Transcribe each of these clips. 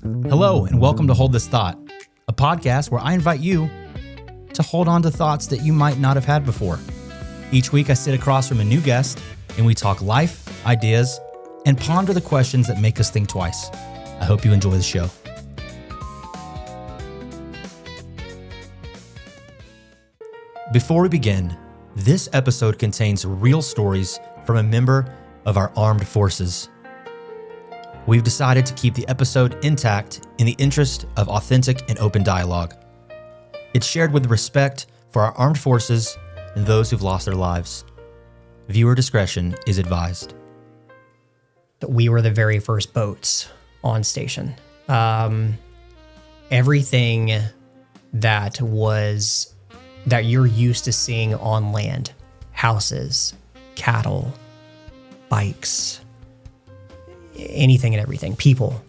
Hello, and welcome to Hold This Thought, a podcast where I invite you to hold on to thoughts that you might not have had before. Each week, I sit across from a new guest, and we talk life, ideas, and ponder the questions that make us think twice. I hope you enjoy the show. Before we begin, this episode contains real stories from a member of our armed forces. We've decided to keep the episode intact in the interest of authentic and open dialogue. It's shared with respect for our armed forces and those who've lost their lives. Viewer discretion is advised. We were the very first boats on station. Everything that you're used to seeing on land, houses, cattle, bikes, anything and everything, people,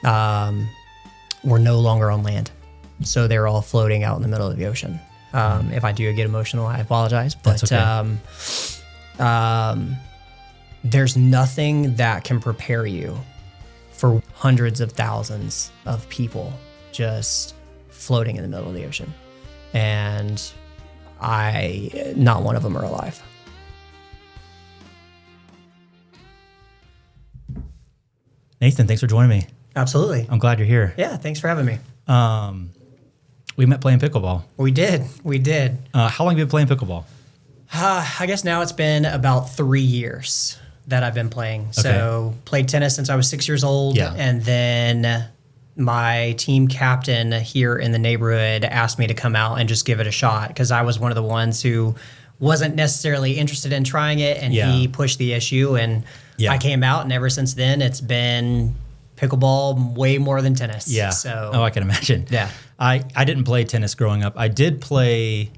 were no longer on land. So they're all floating out in the middle of the ocean. If I do get emotional, I apologize. But That's okay. There's nothing that can prepare you for hundreds of thousands of people just floating in the middle of the ocean. And not one of them are alive. Nathan, thanks for joining me. Absolutely. I'm glad you're here. Yeah, thanks for having me. We met playing pickleball. We did. How long have you been playing pickleball? I guess now it's been about 3 years that I've been playing. Okay. So played tennis since I was 6 years old. Yeah. And then my team captain here in the neighborhood asked me to come out and just give it a shot because I was one of the ones who wasn't necessarily interested in trying it, and he pushed the issue, and I came out, and ever since then it's been pickleball way more than tennis. Yeah. So I can imagine. Yeah. I didn't play tennis growing up. I did play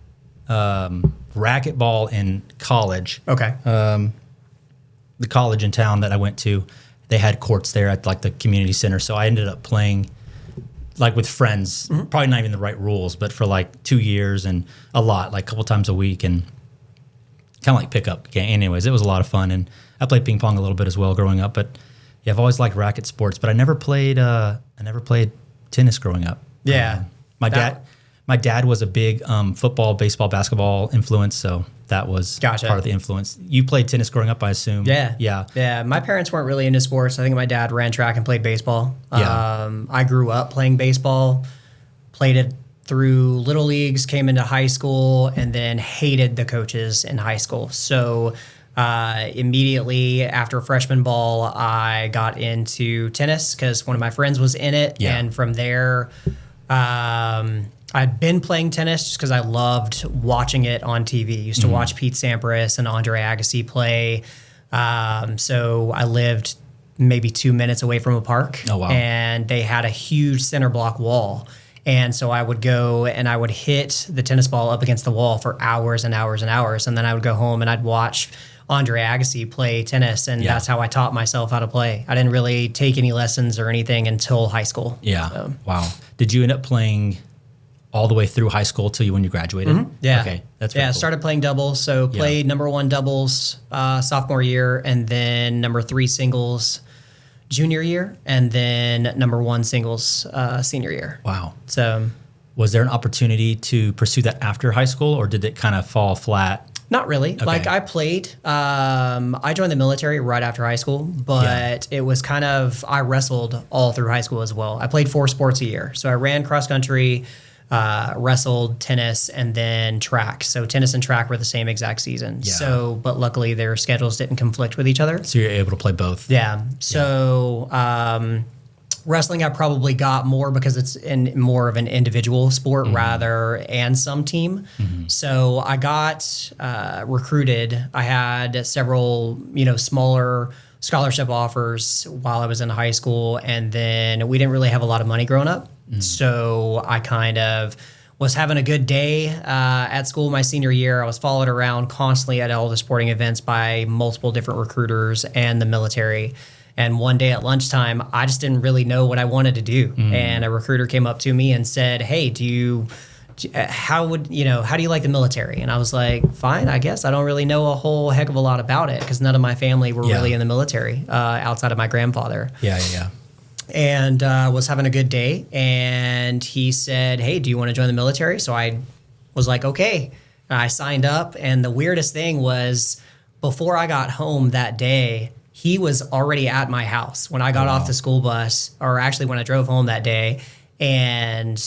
racquetball in college. Okay. The college in town that I went to, they had courts there at like the community center. So I ended up playing like with friends, probably not even the right rules, but for like 2 years and a lot, like a couple times a week, and kind of like pickup game. Anyways, it was a lot of fun. And I played ping pong a little bit as well growing up, but yeah, I've always liked racket sports, but I never played tennis growing up. Yeah. My dad was a big football, baseball, basketball influence, so that was part of the influence. You played tennis growing up, I assume. Yeah. Yeah. Yeah. My parents weren't really into sports. I think my dad ran track and played baseball. Yeah. I grew up playing baseball, played it through little leagues, came into high school, and then hated the coaches in high school. So immediately after freshman ball, I got into tennis because one of my friends was in it. Yeah. And from there, I'd been playing tennis just because I loved watching it on TV. Used to watch Pete Sampras and Andre Agassi play. So I lived maybe 2 minutes away from a park. Oh, wow. And they had a huge center block wall. And so I would go and I would hit the tennis ball up against the wall for hours and hours and hours. And then I would go home and I'd watch Andre Agassi play tennis. And that's how I taught myself how to play. I didn't really take any lessons or anything until high school. Yeah. So. Wow. Did you end up playing all the way through high school till when you graduated? Mm-hmm. Yeah. Okay. That's very cool. Started playing doubles. So played number 1 doubles sophomore year, and then number 3 singles junior year, and then number 1 singles senior year. Wow. So was there an opportunity to pursue that after high school, or did it kind of fall flat? Not really. Okay. Like I played, I joined the military right after high school, but it was kind of, I wrestled all through high school as well. I played 4 sports a year. So I ran cross country, wrestled, tennis, and then track. So tennis and track were the same exact season. Yeah. So, but luckily their schedules didn't conflict with each other. So you're able to play both. Yeah. So, wrestling I probably got more because it's in more of an individual sport and some team. Mm-hmm. So I got recruited. I had several, smaller scholarship offers while I was in high school, and then we didn't really have a lot of money growing up. So I kind of was having a good day at school my senior year. I was followed around constantly at all the sporting events by multiple different recruiters and the military. And one day at lunchtime, I just didn't really know what I wanted to do. And a recruiter came up to me and said, "Hey, how do you like the military?" And I was like, fine, I guess. I don't really know a whole heck of a lot about it because none of my family were really in the military outside of my grandfather. Yeah. and was having a good day. And he said, "Hey, do you want to join the military?" So I was like, "Okay." And I signed up. And the weirdest thing was, before I got home that day, he was already at my house when I got off the school bus, or actually when I drove home that day. And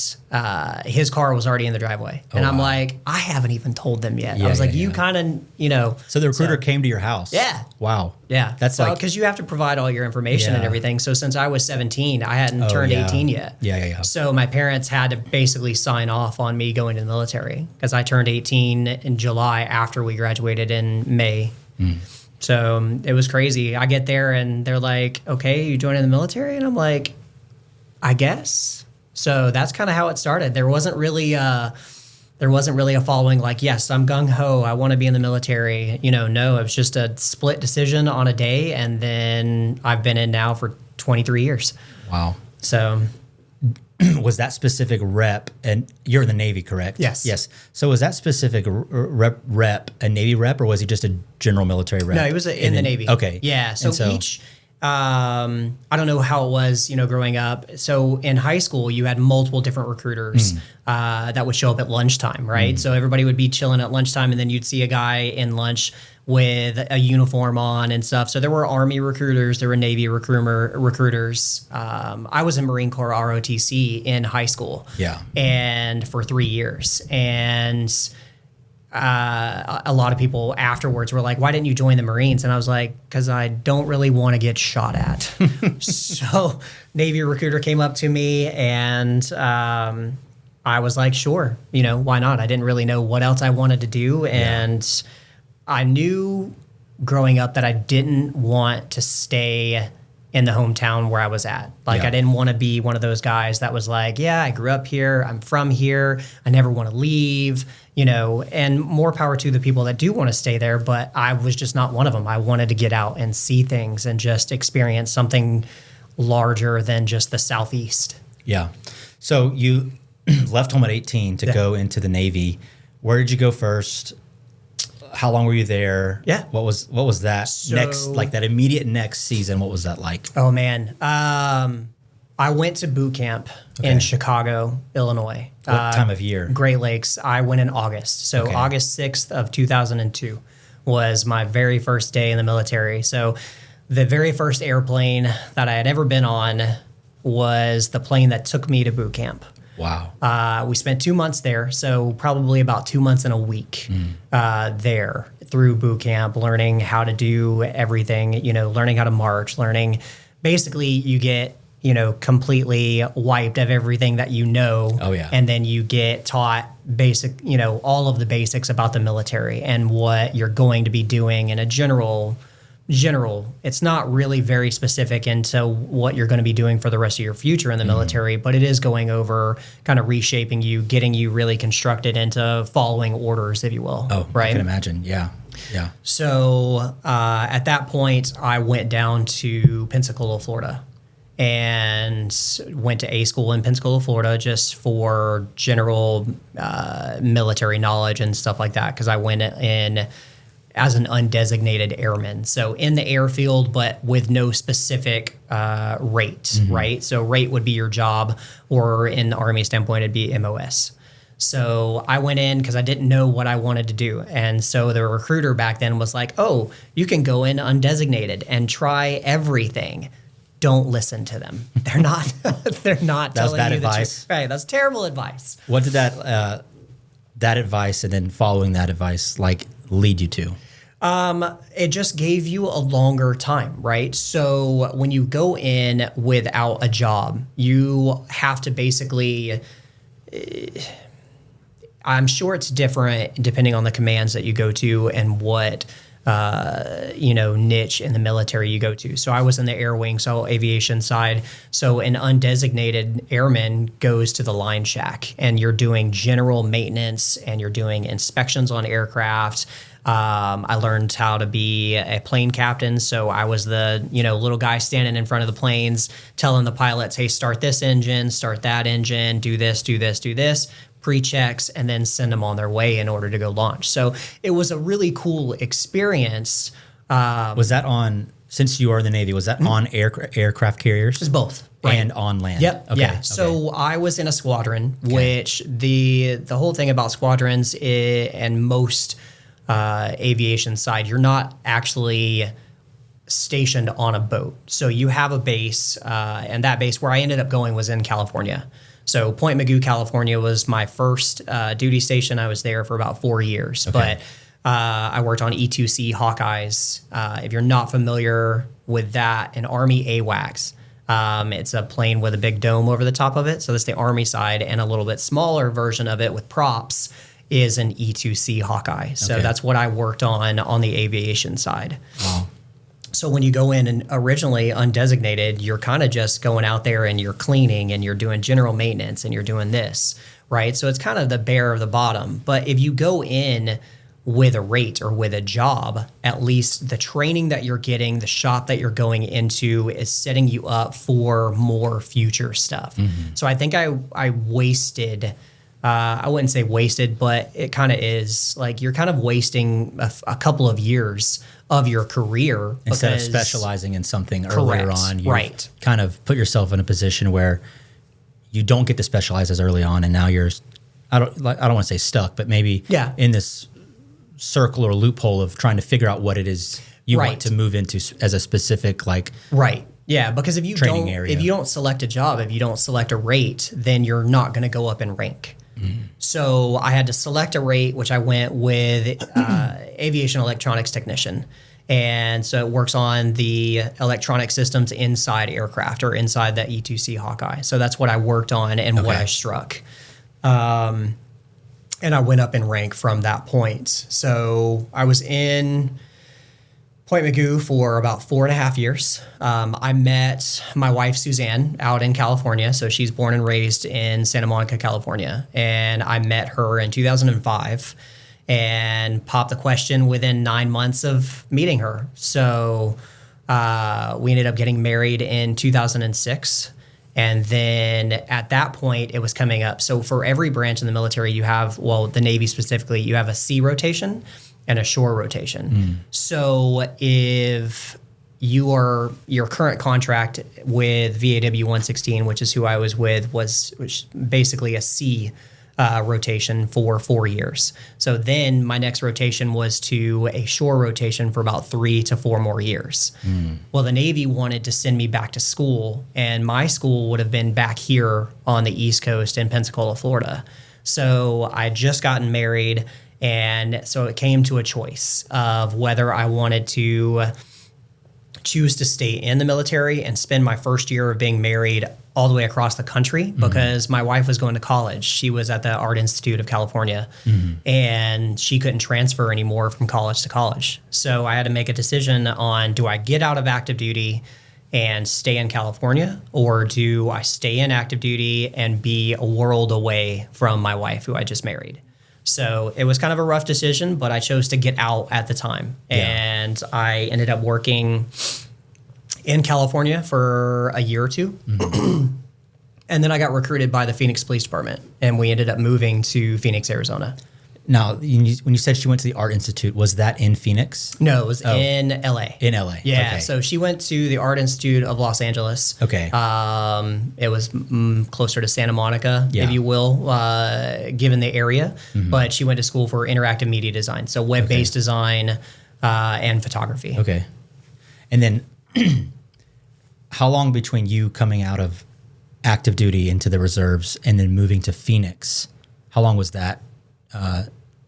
his car was already in the driveway. And I'm like, I haven't even told them yet. I was like, you kind of, So the recruiter came to your house? Yeah. Wow. Yeah. That's so, because you have to provide all your information and everything. So since I was 17, I hadn't turned 18 yet. Yeah. So my parents had to basically sign off on me going to the military, because I turned 18 in July after we graduated in May. So it was crazy. I get there and they're like, "Okay, you joining the military?" And I'm like, "I guess." So that's kind of how it started. There wasn't really a following like, "Yes, I'm gung ho, I want to be in the military." No, it was just a split decision on a day, and then I've been in now for 23 years. Wow. So was that specific rep, and you're in the Navy, correct? Yes. So was that specific rep a Navy rep, or was he just a general military rep? No, he was in the Navy. Okay. Yeah. So each, I don't know how it was, growing up. So in high school, you had multiple different recruiters that would show up at lunchtime, right? So everybody would be chilling at lunchtime, and then you'd see a guy in lunch with a uniform on and stuff. So there were Army recruiters, there were Navy recruiters. I was in Marine Corps ROTC in high school. Yeah. And for 3 years. And a lot of people afterwards were like, "Why didn't you join the Marines?" And I was like, "Because I don't really want to get shot at." So Navy recruiter came up to me, and I was like, "Sure, why not?" I didn't really know what else I wanted to do. And I knew growing up that I didn't want to stay in the hometown where I was at. I didn't want to be one of those guys that was like, "Yeah, I grew up here, I'm from here, I never want to leave," and more power to the people that do want to stay there, but I was just not one of them. I wanted to get out and see things and just experience something larger than just the Southeast. Yeah. So you left home at 18 to go into the Navy. Where did you go first? How long were you there? Yeah. What was that next, like that immediate next season? What was that like? Oh man. I went to boot camp in Chicago, Illinois. What time of year? Great Lakes. I went in August. So August 6th of 2002 was my very first day in the military. So the very first airplane that I had ever been on was the plane that took me to boot camp. Wow. We spent 2 months there, so probably about 2 months and a week there through boot camp, learning how to do everything, learning how to march, learning. Basically, you get, completely wiped of everything that you know. Oh, yeah. And then you get taught basic, all of the basics about the military and what you're going to be doing in a general. It's not really very specific into what you're going to be doing for the rest of your future in the military, but it is going over kind of reshaping you, getting you really constructed into following orders, if you will. Oh, right. I can imagine. Yeah. So at that point, I went down to Pensacola, Florida, and went to A school in Pensacola, Florida, just for general military knowledge and stuff like that, because I went in as an undesignated airman. So in the airfield, but with no specific rate, right? So rate would be your job, or in the Army standpoint, it'd be MOS. So I went in because I didn't know what I wanted to do. And so the recruiter back then was like, "Oh, you can go in undesignated and try everything." Don't listen to them. They're not telling bad you advice. the truth. Right, that's terrible advice. What did that advice and then following that advice lead you to? It just gave you a longer time, right? So when you go in without a job, you have to basically, I'm sure it's different depending on the commands that you go to and what, niche in the military you go to. So I was in the air wing, so aviation side. So an undesignated airman goes to the line shack, and you're doing general maintenance and you're doing inspections on aircraft. I learned how to be a plane captain. So I was the, little guy standing in front of the planes telling the pilots, "Hey, start this engine, start that engine, do this, do this, do this." Pre-checks, and then send them on their way in order to go launch. So it was a really cool experience. Was that on, since you are in the Navy, was that on aircraft carriers? It's both. and on land. Yep. Okay. Yeah. Okay. So I was in a squadron, which the whole thing about squadrons and most aviation side, you're not actually stationed on a boat. So you have a base, and that base where I ended up going was in California. So Point Mugu, California was my first duty station. I was there for about 4 years, but I worked on E2C Hawkeyes. If you're not familiar with that, an Army AWACS. It's a plane with a big dome over the top of it. So that's the Army side, and a little bit smaller version of it with props is an E2C Hawkeye. So that's what I worked on the aviation side. Wow. So when you go in and originally undesignated, you're kind of just going out there and you're cleaning and you're doing general maintenance and you're doing this, right? So it's kind of the bare of the bottom. But if you go in with a rate or with a job, at least the training that you're getting, the shop that you're going into is setting you up for more future stuff. So I think I wasted, I wouldn't say wasted, but it kind of is like you're kind of wasting a couple of years of your career. Instead of specializing in something Correct. earlier on, you Right. kind of put yourself in a position where you don't get to specialize as early on, and now you're, I don't want to say stuck, but maybe in this circle or loophole of trying to figure out what it is you want to move into as a specific Right. Yeah, because if you training don't area. if you don't select a job, if you don't select a rate, then you're not going to go up in rank. So I had to select a rate, which I went with aviation electronics technician. And so it works on the electronic systems inside aircraft or inside that E2C Hawkeye. So that's what I worked on and what I struck. And I went up in rank from that point. So I was in Point Mugu for about 4.5 years. I met my wife, Suzanne, out in California. So she's born and raised in Santa Monica, California. And I met her in 2005 and popped the question within 9 months of meeting her. So we ended up getting married in 2006. And then at that point, it was coming up. So for every branch in the military, you have, well, the Navy specifically, you have a sea rotation and a shore rotation. So if your current contract with VAW 116, which is who I was with, was basically a sea rotation for 4 years. So then my next rotation was to a shore rotation for about 3 to 4 more years. Well, the Navy wanted to send me back to school, and my school would have been back here on the East Coast in Pensacola, Florida. So I had just gotten married, and so it came to a choice of whether I wanted to choose to stay in the military and spend my first year of being married all the way across the country because my wife was going to college. She was at the Art Institute of California and she couldn't transfer anymore from college to college. So I had to make a decision on, do I get out of active duty and stay in California, or do I stay in active duty and be a world away from my wife who I just married? So it was kind of a rough decision, but I chose to get out at the time. And I ended up working in California for a year or two. And then I got recruited by the Phoenix Police Department, and we ended up moving to Phoenix, Arizona. Now, when you said she went to the Art Institute, was that in Phoenix? No, it was in LA. In LA. Yeah. Okay. So she went to the Art Institute of Los Angeles. Okay. It was closer to Santa Monica, if you will, given the area. But she went to school for interactive media design, so web-based design and photography. Okay. And then how long between you coming out of active duty into the reserves and then moving to Phoenix, how long was that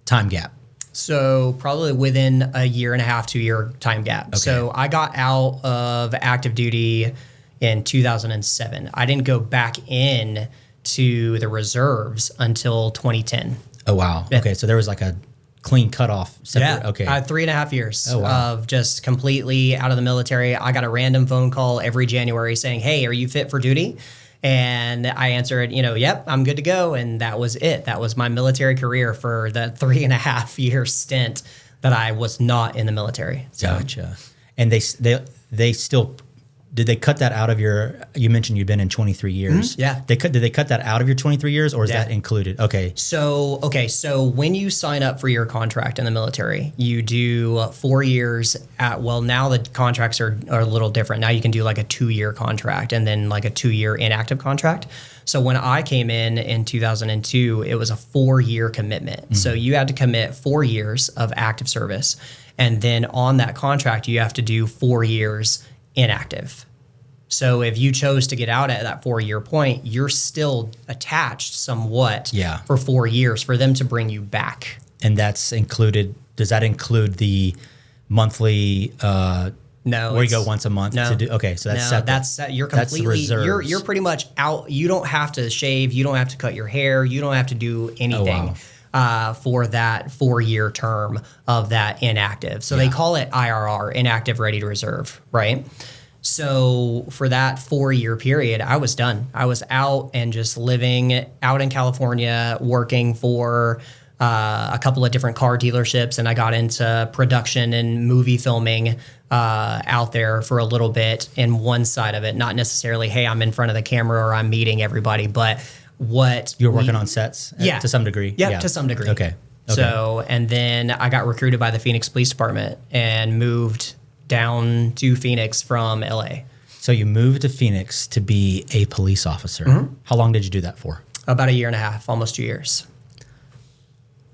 time gap? So probably within 1.5 years, 2 year time gap. Okay. So I got out of active duty in 2007. I didn't go back in to the reserves until 2010. Oh, wow. Okay. So there was like a clean cutoff. Yeah. Okay. I had 3.5 years of just completely out of the military. I got a random phone call every January saying, "Hey, are you fit for duty?" And I answered, yep, I'm good to go. And that was it. That was my military career for the 3.5 year stint that I was not in the military. So. Gotcha. And they still did they cut that out of your? You mentioned you've been in 23 years. Yeah. Did they cut that out of your 23 years, or is that included? Okay. So when you sign up for your contract in the military, you do 4 years now the contracts are a little different. Now you can do like a 2-year contract and then like a 2-year inactive contract. So when I came in 2002, it was a 4-year commitment. Mm-hmm. So you had to commit 4 years of active service. And then on that contract, you have to do 4 years inactive. So if you chose to get out at that 4-year point, you're still attached somewhat for 4 years for them to bring you back. And that's included. Does that include the monthly? No, where you go once a month to do. Okay, so that's separate. That's you're completely. You're pretty much out. You don't have to shave. You don't have to cut your hair. You don't have to do anything. For that 4-year term of that inactive. So they call it IRR, inactive ready to reserve, right? So for that 4-year period, I was done. I was out and just living out in California, working for a couple of different car dealerships, and I got into production and movie filming out there for a little bit in one side of it. Not necessarily, hey, I'm in front of the camera or I'm meeting everybody, but what you were working on sets to some degree. Yeah, to some degree. Okay. So, and then I got recruited by the Phoenix Police Department and moved down to Phoenix from LA. So you moved to Phoenix to be a police officer. Mm-hmm. How long did you do that for? About 1.5 years, almost 2 years.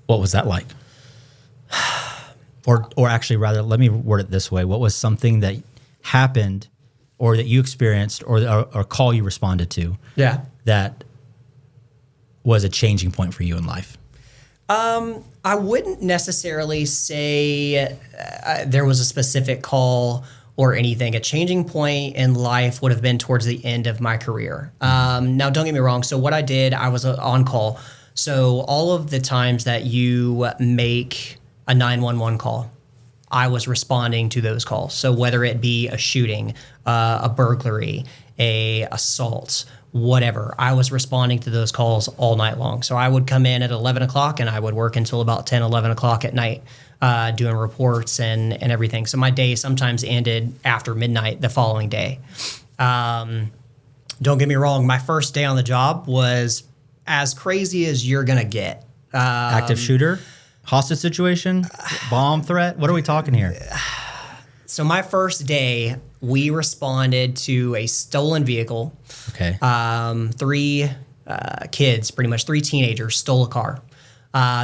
What was that like? Or actually, rather, let me word it this way. What was something that happened or that you experienced or a call you responded to that was a changing point for you in life? I wouldn't necessarily say there was a specific call or anything. A changing point in life would have been towards the end of my career. Now, don't get me wrong. So what I did, I was on call. So all of the times that you make a 911 call, I was responding to those calls. So whether it be a shooting, a burglary, a assault, whatever, I was responding to those calls all night long. So I would come in at 11 o'clock and I would work until about 10, 11 o'clock at night doing reports and everything. So my day sometimes ended after midnight the following day. Don't get me wrong, my first day on the job was as crazy as you're going to get. Active shooter? Hostage situation? Bomb threat? What are we talking here? So my first day, we responded to a stolen vehicle. Okay. 3 kids, pretty much 3 teenagers, stole a car.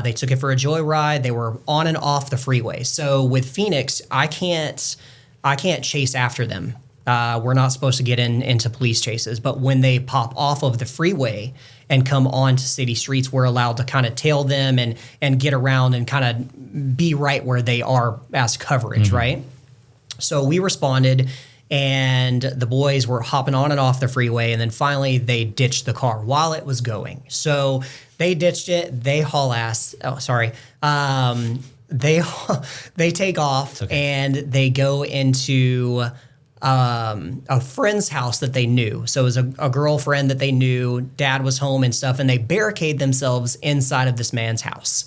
They took it for a joyride. They were on and off the freeway. So with Phoenix, I can't chase after them. We're not supposed to get into police chases. But when they pop off of the freeway and come onto city streets, we're allowed to kind of tail them and get around and kind of be right where they are as coverage, right? So we responded, and the boys were hopping on and off the freeway, and then finally they ditched the car while it was going. So they ditched it. They haul ass. Oh, sorry. They take off and they go into a friend's house that they knew. So it was a girlfriend that they knew. Dad was home and stuff, and they barricade themselves inside of this man's house.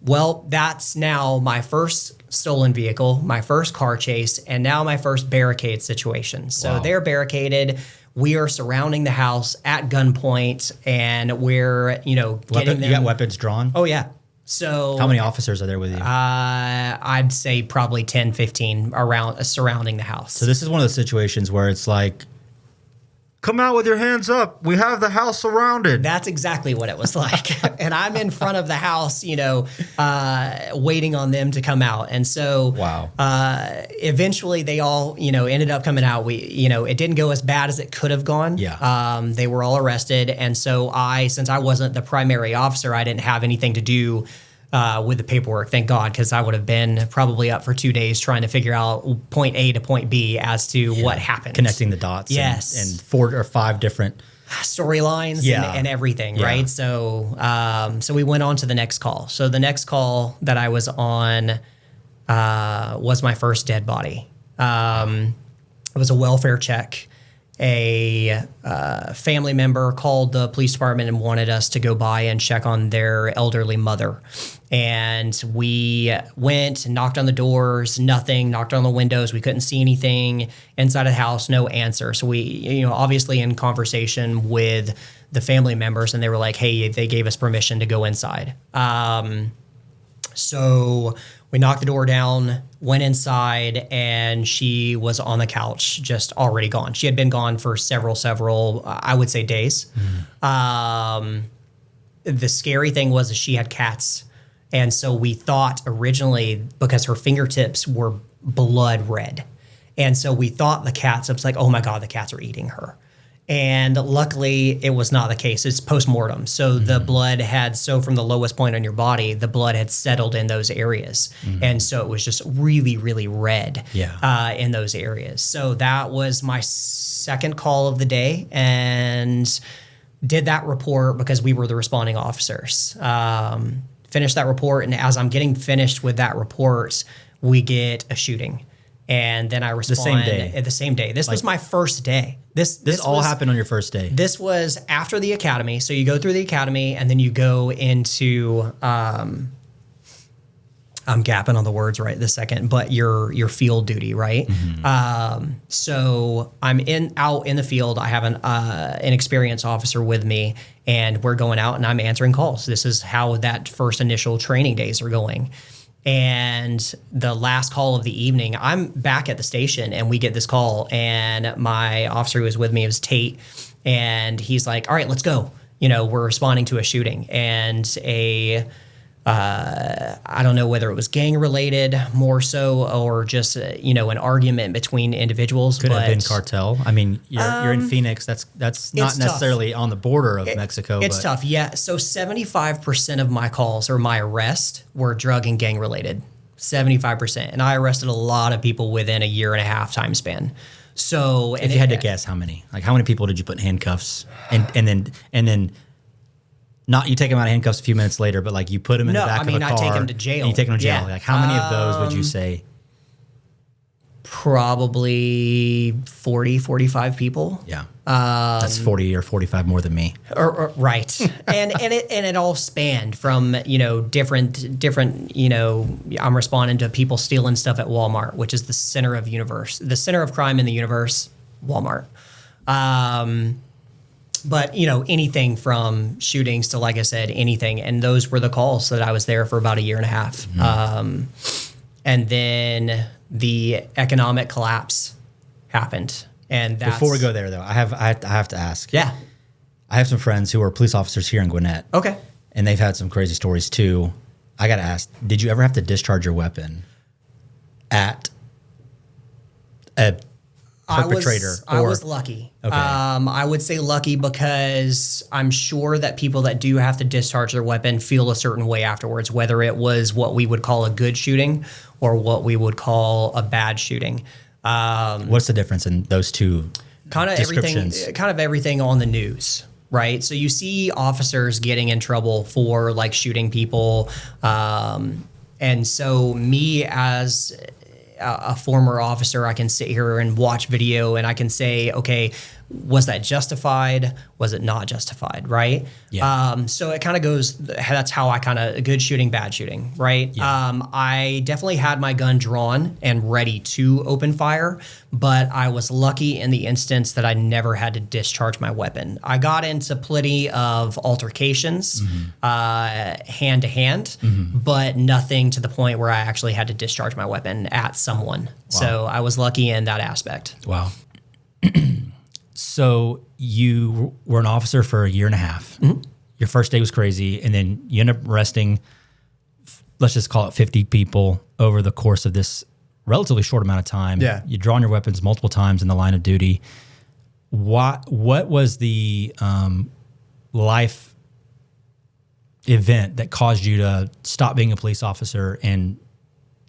Well, that's now my first stolen vehicle, my first car chase, and now my first barricade situation. So they're barricaded. We are surrounding the house at gunpoint, and we're, getting them. You got weapons drawn? Oh, yeah. So how many officers are there with you? I'd say probably 10, 15 around surrounding the house. So this is one of those situations where it's like, come out with your hands up. We have the house surrounded. That's exactly what it was like. And I'm in front of the house, waiting on them to come out. And so eventually they all, ended up coming out. It didn't go as bad as it could have gone. Yeah. They were all arrested. And so since I wasn't the primary officer, I didn't have anything to do with the paperwork, thank God, because I would have been probably up for 2 days trying to figure out point A to point B as to what happened. Connecting the dots. Yes. And 4 or 5 different storylines and everything, right? So so we went on to the next call. So the next call that I was on was my first dead body. It was a welfare check. family member called the police department and wanted us to go by and check on their elderly mother. And we went and knocked on the doors, nothing, knocked on the windows. We couldn't see anything inside of the house, no answer. So we, obviously in conversation with the family members, and they were like, hey, they gave us permission to go inside. So we knocked the door down, went inside, and she was on the couch, just already gone. She had been gone for several, I would say, days. The scary thing was that she had cats. And so we thought originally, because her fingertips were blood red. And so we thought the cats, it was like, oh my God, the cats are eating her. And luckily, it was not the case. It's post-mortem. So the blood from the lowest point on your body, the blood had settled in those areas. And so it was just really, really red in those areas. So that was my second call of the day, and did that report because we were the responding officers. Finished that report, and as I'm getting finished with that report, we get a shooting. And then I respond the same day. This was my first day. This all happened on your first day. This was after the academy. So you go through the academy, and then you go into I'm gapping on the words right this second, but your field duty, right? So I'm out in the field. I have an experienced officer with me, and we're going out, and I'm answering calls. This is how that first initial training days are going. And the last call of the evening, I'm back at the station, and we get this call, and my officer who was with me was Tate, and he's like, all right, let's go. We're responding to a shooting, and I don't know whether it was gang related more so, or just, an argument between individuals. Could have been cartel. I mean, you're in Phoenix. That's not necessarily on the border of Mexico. It's tough. Yeah. So 75% of my calls or my arrest were drug and gang related. 75%. And I arrested a lot of people within a year and a half time span. So, if you had to guess, how many people did you put in handcuffs and then not you take them out of handcuffs a few minutes later, but like you put them in the back of a car. I take them to jail. And you take them to jail. Yeah. Like how many of those would you say? Probably 40, 45 people. Yeah. That's 40 or 45 more than me. Right. and it all spanned from, different, I'm responding to people stealing stuff at Walmart, which is the center of crime in the universe, Walmart. But, anything from shootings to, like I said, anything. And those were the calls that I was there for about a year and a half. And then the economic collapse happened. And that's... Before we go there, though, I have to ask. Yeah. I have some friends who are police officers here in Gwinnett. Okay. And they've had some crazy stories, too. I got to ask, did you ever have to discharge your weapon at a perpetrator? I was lucky. Okay. I would say lucky because I'm sure that people that do have to discharge their weapon feel a certain way afterwards, whether it was what we would call a good shooting or what we would call a bad shooting. What's the difference in those two descriptions? Kind of everything on the news, right? So you see officers getting in trouble for like shooting people. And so me as a former officer, I can sit here and watch video and I can say, okay, was that justified? Was it not justified? Right. Yeah. So it kind of goes, that's how I good shooting, bad shooting. Right. Yeah. I definitely had my gun drawn and ready to open fire, but I was lucky in the instance that I never had to discharge my weapon. I got into plenty of altercations, hand to hand, but nothing to the point where I actually had to discharge my weapon at someone. Wow. So I was lucky in that aspect. Wow. So you were an officer for a year and a half. Your first day was crazy, and then you end up arresting, let's just call it 50 people over the course of this relatively short amount of time. Yeah. You'd drawn your weapons multiple times in the line of duty. What was the life event that caused you to stop being a police officer and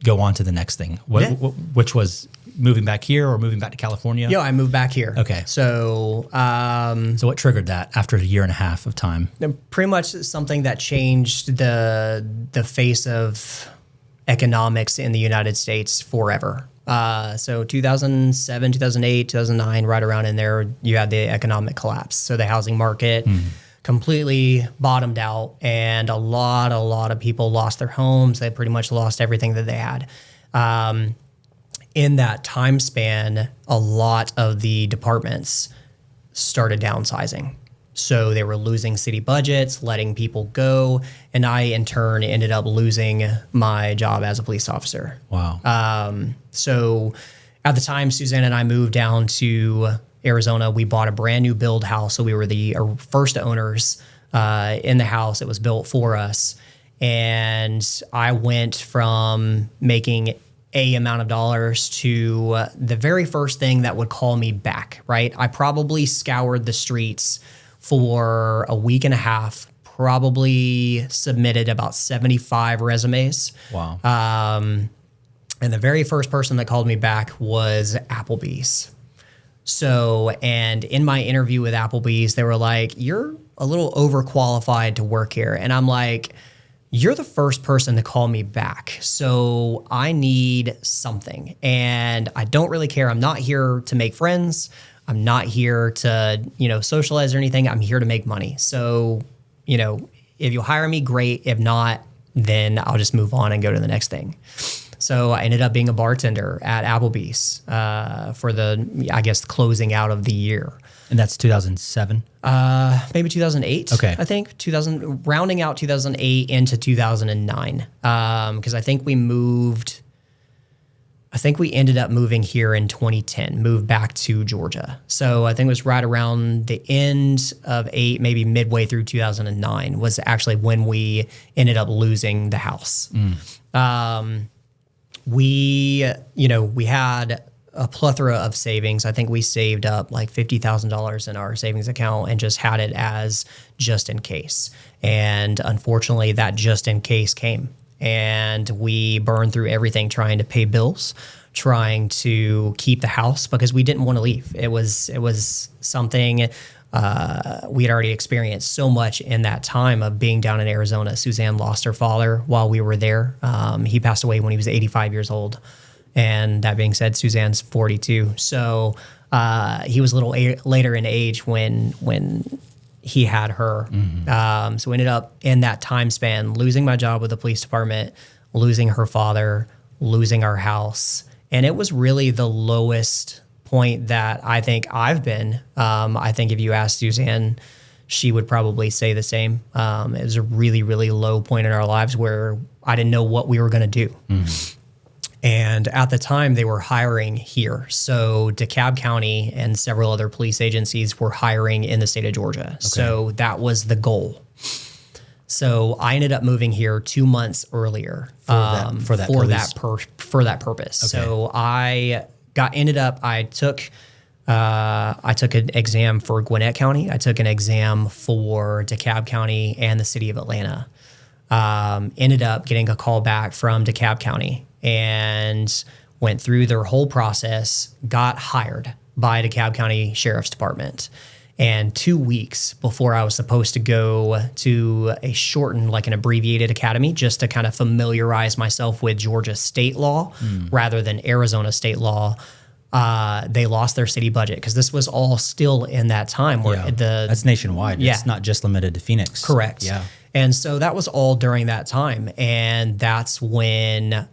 go on to the next thing? Which was moving back here or moving back to California? Yeah, I moved back here. Okay. So, so what triggered that after a year and a half of time? Pretty much something that changed the face of economics in the United States forever. So 2007, 2008, 2009, right around in there, you had the economic collapse. So the housing market completely bottomed out, and a lot of people lost their homes. They pretty much lost everything that they had. In that time span, a lot of the departments started downsizing. So they were losing city budgets, letting people go, and I, in turn, ended up losing my job as a police officer. Wow. So at the time, Suzanne and I moved down to Arizona. We bought a brand new build house. So we were the first owners in the house. It was built for us. And I went from making a amount of dollars to the very first thing that would call me back, right? I probably scoured the streets for a week and a half, probably submitted about 75 resumes. Wow. And the very first person that called me back was Applebee's. So, and in my interview with Applebee's, they were like, "You're a little overqualified to work here." And I'm like, "You're the first person to call me back. So I need something. And I don't really care. I'm not here to make friends. I'm not here to, socialize or anything. I'm here to make money. So, if you hire me, great. If not, then I'll just move on and go to the next thing." So I ended up being a bartender at Applebee's for the closing out of the year. And that's 2007? Maybe 2008. Okay. I think rounding out 2008 into 2009. Because I think we ended up moving here in 2010, moved back to Georgia. So I think it was right around the end of 8, maybe midway through 2009 was actually when we ended up losing the house. We had a plethora of savings. I think we saved up like $50,000 in our savings account and just had it as just in case. And unfortunately, that just in case came. And we burned through everything trying to pay bills, trying to keep the house because we didn't want to leave. It was something we had already experienced so much in that time of being down in Arizona. Suzanne lost her father while we were there. He passed away when he was 85 years old. And that being said, Suzanne's 42. So he was a little later in age when he had her. So we ended up in that time span losing my job with the police department, losing her father, losing our house. And it was really the lowest point that I think I've been. I think if you asked Suzanne, she would probably say the same. It was a really, really low point in our lives where I didn't know what we were going to do. And at the time, they were hiring here. So DeKalb County and several other police agencies were hiring in the state of Georgia. Okay. So that was the goal. So I ended up moving here 2 months earlier for that purpose. Okay. So I took an exam for Gwinnett County. I took an exam for DeKalb County and the city of Atlanta. Ended up getting a call back from DeKalb County and went through their whole process, got hired by DeKalb County Sheriff's Department. And 2 weeks before I was supposed to go to a shortened, like an abbreviated academy, just to kind of familiarize myself with Georgia state law rather than Arizona state law, they lost their city budget because this was all still in that time where that's nationwide. Yeah. It's not just limited to Phoenix. Correct. Yeah. And so that was all during that time. And that's when,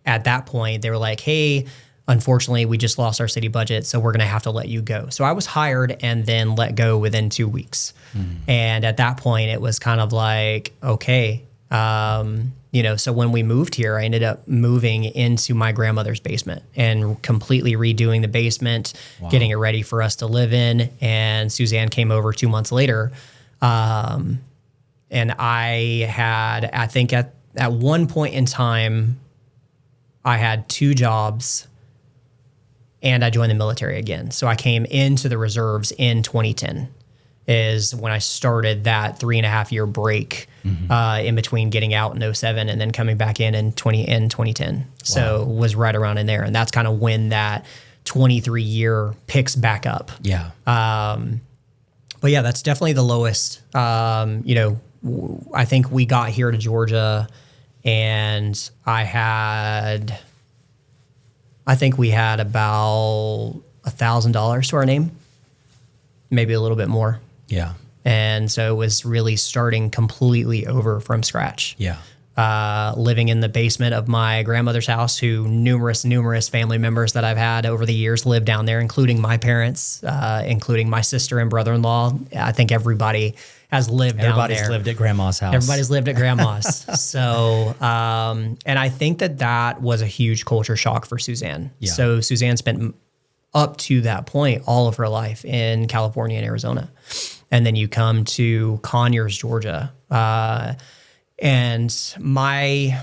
at that point, they were like, "Hey, unfortunately, we just lost our city budget, so we're going to have to let you go." So I was hired and then let go within 2 weeks. And at that point, it was kind of like, okay. So when we moved here, I ended up moving into my grandmother's basement and completely redoing the basement, getting it ready for us to live in. And Suzanne came over 2 months later. And I think at one point in time, I had 2 jobs and I joined the military again. So I came into the reserves in 2010 is when I started that 3.5 year break in between getting out in 2007 and then coming back in 2010. Wow. So was right around in there. And that's kind of when that 23 year picks back up. Yeah. But yeah, that's definitely the lowest. I think we got here to Georgia and I had I think we had about $1,000 to our name, maybe a little bit more. Yeah. And so it was really starting completely over from scratch. Yeah. Living in the basement of my grandmother's house, who numerous family members that I've had over the years lived down there, including my parents, including my sister and brother-in-law. I think everybody has lived down there. Everybody's lived at grandma's house. Everybody's lived at grandma's. So, and I think that was a huge culture shock for Suzanne. Yeah. So Suzanne spent up to that point all of her life in California and Arizona. And then you come to Conyers, Georgia. And I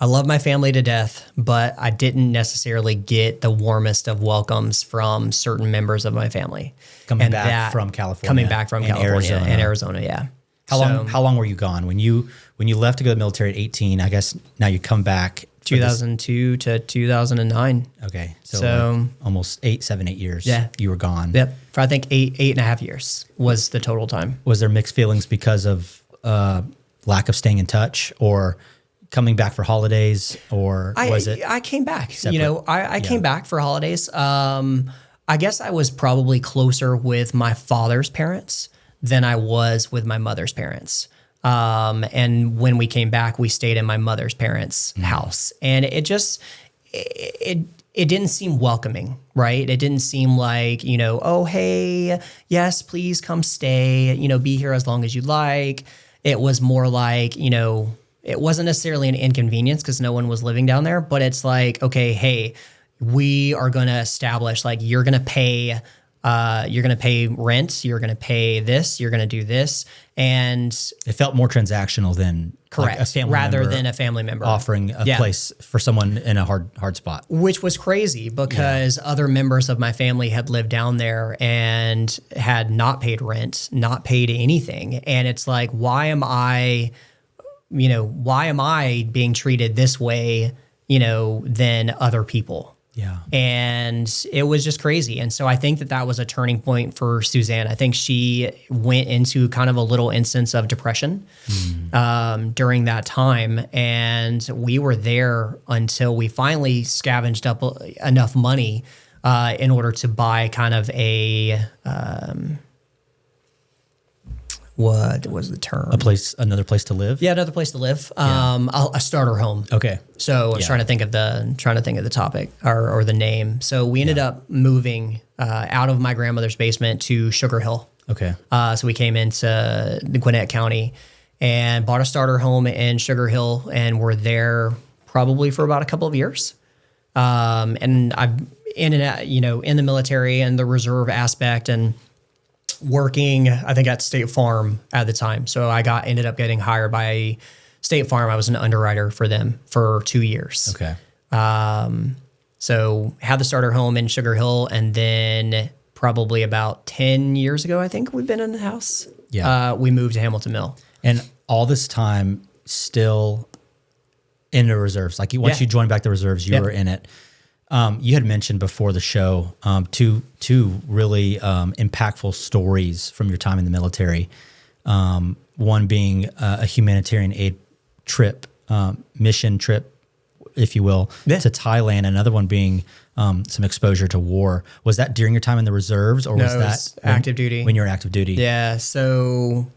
love my family to death, but I didn't necessarily get the warmest of welcomes from certain members of my family. Coming back from California and Arizona, yeah. How long were you gone? When you left to go to the military at 18, I guess now you come back. 2002 to 2009. Okay. So like almost 8 years. Yeah. You were gone. Yep. For I think 8.5 years was the total time. Was there mixed feelings because of lack of staying in touch, or coming back for holidays, or was it? I came back. Separate? I came back for holidays. I guess I was probably closer with my father's parents than I was with my mother's parents. And when we came back, we stayed in my mother's parents' house, and it didn't seem welcoming, right? It didn't seem like, oh, hey, yes, please come stay, be here as long as you like. It was more like, it wasn't necessarily an inconvenience because no one was living down there, but it's like, okay, hey, we are going to establish, like, you're going to pay rent, you're going to pay this, you're going to do this. And it felt more transactional than correct, like a family rather member than a family member offering a place for someone in a hard spot. Which was crazy because other members of my family had lived down there and had not paid rent, not paid anything. And it's like, why am I being treated this way, than other people? Yeah. And it was just crazy. And so I think that was a turning point for Suzanne. I think she went into kind of a little instance of depression during that time. And we were there until we finally scavenged up enough money in order to buy kind of a, what was the term? Another place to live? Yeah, another place to live. A starter home. Okay. So I was trying to think of the topic or the name. So we ended up moving out of my grandmother's basement to Sugar Hill. Okay. So we came into the Gwinnett County and bought a starter home in Sugar Hill, and were there probably for about a couple of years. And I've in and out, in the military and the reserve aspect, and working, I think, at State Farm at the time. So I ended up getting hired by State Farm. I was an underwriter for them for 2 years. Okay. So had the starter home in Sugar Hill, and then probably about 10 years ago, I think we've been in the house. Yeah. We moved to Hamilton Mill. And all this time still in the reserves. Like once you joined back the reserves, you were in it. You had mentioned before the show two really impactful stories from your time in the military. One being a humanitarian aid trip, mission trip, if you will, to Thailand. Another one being some exposure to war. Was that during your time in the reserves, or was that active duty? When you were active duty? Yeah. So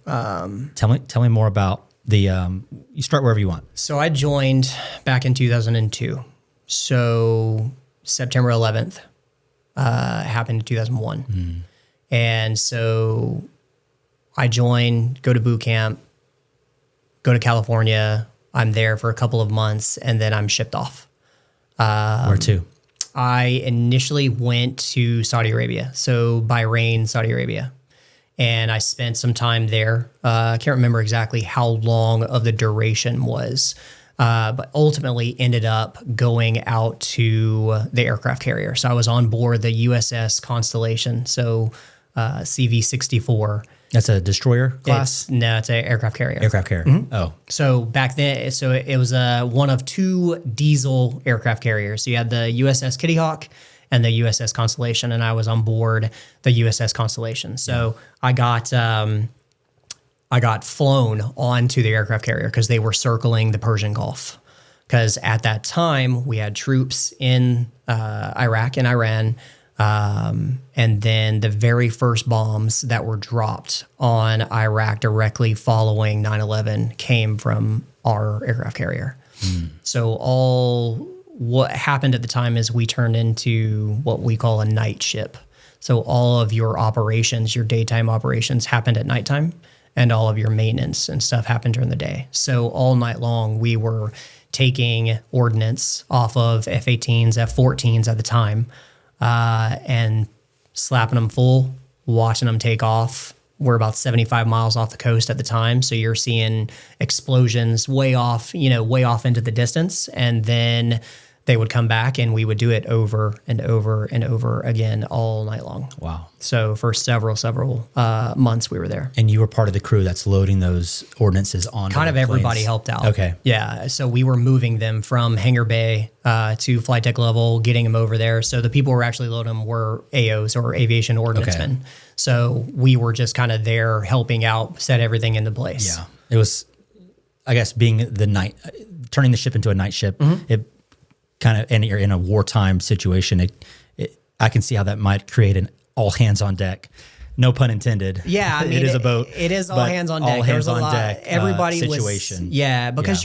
tell me more about the. You start wherever you want. So I joined back in 2002. So September 11th happened in 2001. And so I joined, go to boot camp, go to California. I'm there for a couple of months, and then I'm shipped off. Where to? I initially went to Saudi Arabia, so Bahrain, Saudi Arabia. And I spent some time there. I can't remember exactly how long of the duration was, but ultimately ended up going out to the aircraft carrier. So I was on board the USS Constellation, so CV-64. That's a destroyer class? It's an aircraft carrier. Aircraft carrier. Oh. So back then, it was one of two diesel aircraft carriers. So you had the USS Kitty Hawk and the USS Constellation, and I was on board the USS Constellation. So I got flown onto the aircraft carrier because they were circling the Persian Gulf. because at that time we had troops in Iraq and Iran. And then the very first bombs that were dropped on Iraq directly following 9/11 came from our aircraft carrier. So what happened at the time is we turned into what we call a night ship. So all of your operations, your daytime operations happened at nighttime, and all of your maintenance and stuff happened during the day. So all night long we were taking ordnance off of F-18s, F-14s at the time, and slapping them full, watching them take off. We're about 75 miles off the coast at the time. So you're seeing explosions way off into the distance. And then they would come back and we would do it over and over and over again all night long. Wow. So for several months we were there. And you were part of the crew that's loading those ordinances on. Kind of everybody helped out. Okay. Yeah. So we were moving them from hangar bay to flight deck level, getting them over there. So the people who were actually loading them were AOs or aviation ordnancemen. Okay. So we were just kind of there helping out, set everything into place. Yeah. It was, I guess, being turning the ship into a night ship, it kind of, and you're in a wartime situation, I can see how that might create an all hands on deck. No pun intended. Yeah, I mean, it is a boat. It is all hands on deck. All hands on deck. Everybody situation. Because